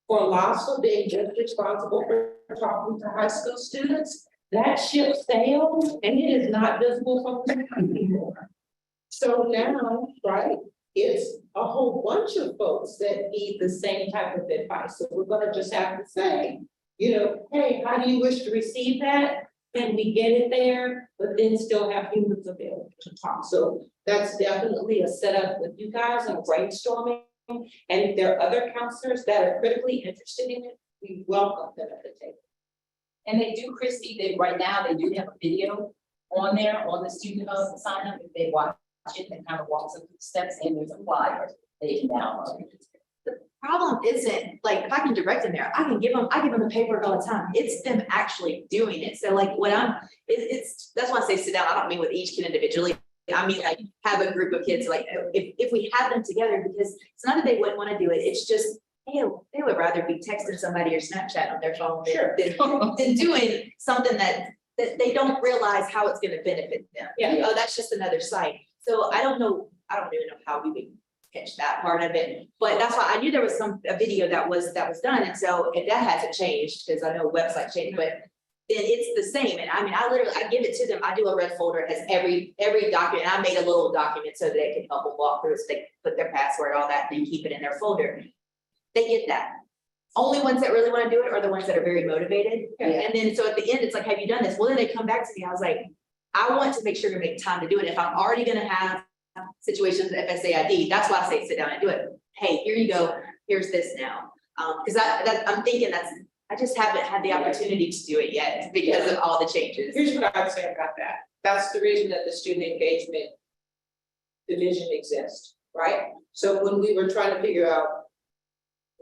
for LOSFA being just responsible for talking to high school students. That ship sailed and it is not visible from the sky anymore. So now, right, it's a whole bunch of folks that need the same type of advice. So we're gonna just have to say, you know, hey, how do you wish to receive that? Can we get it there, but then still have humans available to talk? So that's definitely a setup with you guys and brainstorming. And if there are other counselors that are critically interested in it, we welcome them at the table. And they do, Christy, they, right now, they do have a video on there, on the student hub sign up, if they watch it and kind of walks them through the steps, and there's a flyer they can download. The problem isn't, like, if I can direct them there, I give them the paperwork all the time. It's them actually doing it. So like when it's, that's why I say sit down. I don't mean with each kid individually. I mean, like, have a group of kids, like, if we have them together, because it's not that they wouldn't want to do it. It's just, they would rather be texting somebody or Snapchat on their phone than doing something that they don't realize how it's going to benefit them. Yeah. Oh, that's just another site. So I don't even know how we would catch that part of it. But that's why I knew there was a video that was done. And so if that hasn't changed, because I know website changed, but then it's the same. And I mean, I give it to them. I do a red folder, it has every document. And I made a little document so that they can help them walk through it. So they put their password, all that, and then keep it in their folder. They get that. Only ones that really want to do it are the ones that are very motivated. Yeah. And then so at the end, it's like, have you done this? Well, then they come back to me. I was like, I want to make sure to make time to do it. If I'm already going to have situations with FSAID, that's why I say sit down and do it. Hey, here you go. Here's this now. Because I'm thinking I just haven't had the opportunity to do it yet because of all the changes. Here's what I would say about that. That's the reason that the student engagement division exists, right? So when we were trying to figure out,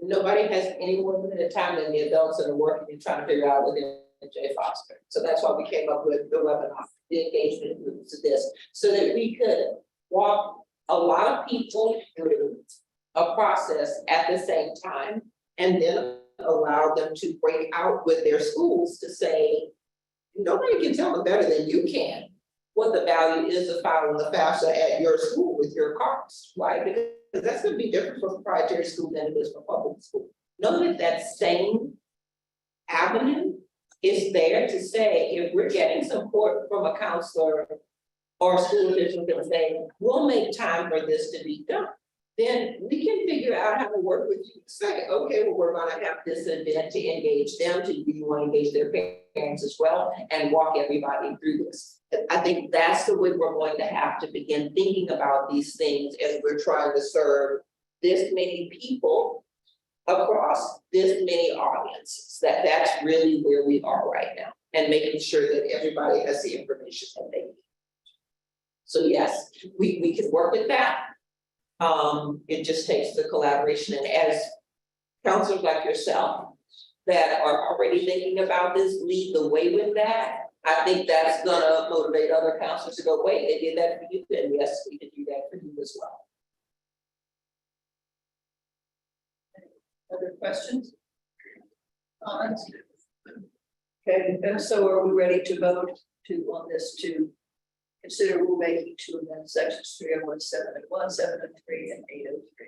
nobody has any more limited time than the adults that are working and trying to figure out within J. Foster. So that's why we came up with the webinar, the engagement groups of this, so that we could walk a lot of people through a process at the same time, and then allow them to break out with their schools to say, nobody can tell them better than you can what the value is of following the FAFSA at your school with your cards, right? Because that's going to be different for proprietary school than it is for public school. Know that same avenue is there to say, if we're getting support from a counselor or school official that say, we'll make time for this to be done, then we can figure out how to work with you. Say, okay, well, we're gonna have this event to engage them, do you want to engage their parents as well, and walk everybody through this. I think that's the way we're going to have to begin thinking about these things as we're trying to serve this many people across this many audiences. That's really where we are right now, and making sure that everybody has the information that they need. So yes, we can work with that. It just takes the collaboration, and as counselors like yourself that are already thinking about this, lead the way with that. I think that's gonna motivate other counselors to go, wait, they did that for you, then yes, we can do that for you as well. Other questions? Comments? Okay, and so are we ready to vote on this to consider rulemaking to amend sections 301.7.1, 703, and 803?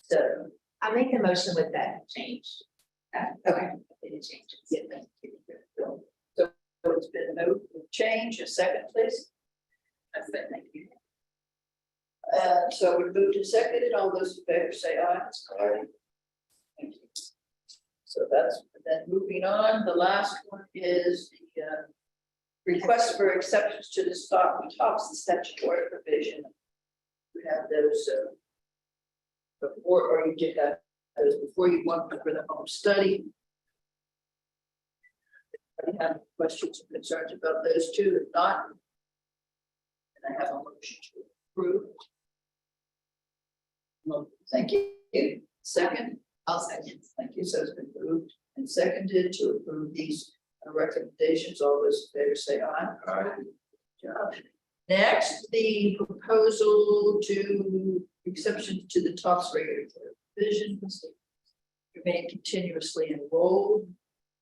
So I make a motion with that change. Okay, it changes. yeah, thank you. So it's been moved with change. A second, please. Thank you. So we moved and seconded. All those in favor say aye. Aye. Thank you. So that's then moving on. The last one is the request for exceptions to the TOPS, the statutory provision you have those, before, or you did have those before you went for the home study. Do you have questions or concerns about those two? If not, and I have a motion to approve. Well, thank you. Second? I'll second. Thank you. So it's been moved and seconded to approve these recommendations. All those in favor say aye. Aye. Job. Next, the proposal to exception to the TOPS regulatory provisions. Remain continuously enrolled.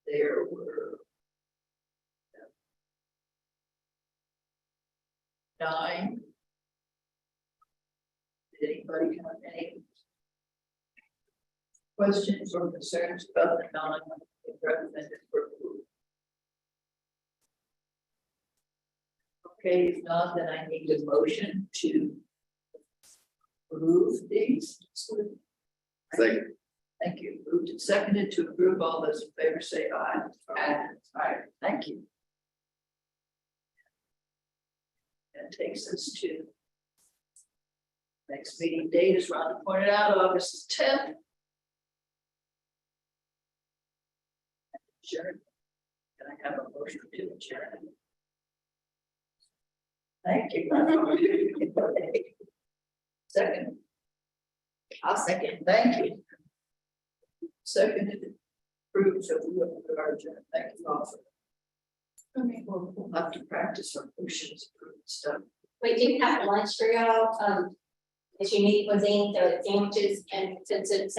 There were 9. Did anybody have any questions or concerns about the 9 recommended for approval? Okay, if not, then I need a motion to approve these. Second. Thank you. Moved and seconded to approve. All those in favor say aye. Aye. Aye. Thank you. That takes us to next meeting date, as Rhonda pointed out, August 10th. Sure. Can I have a motion to adjourn? Thank you. Second. I'll second. Thank you. Seconded, approved, so we will regard adjourned. Thank you all for. Okay, we'll have to practice our motions, approved stuff. We do have lunch for y'all, if you need cuisine, so sandwiches and since it's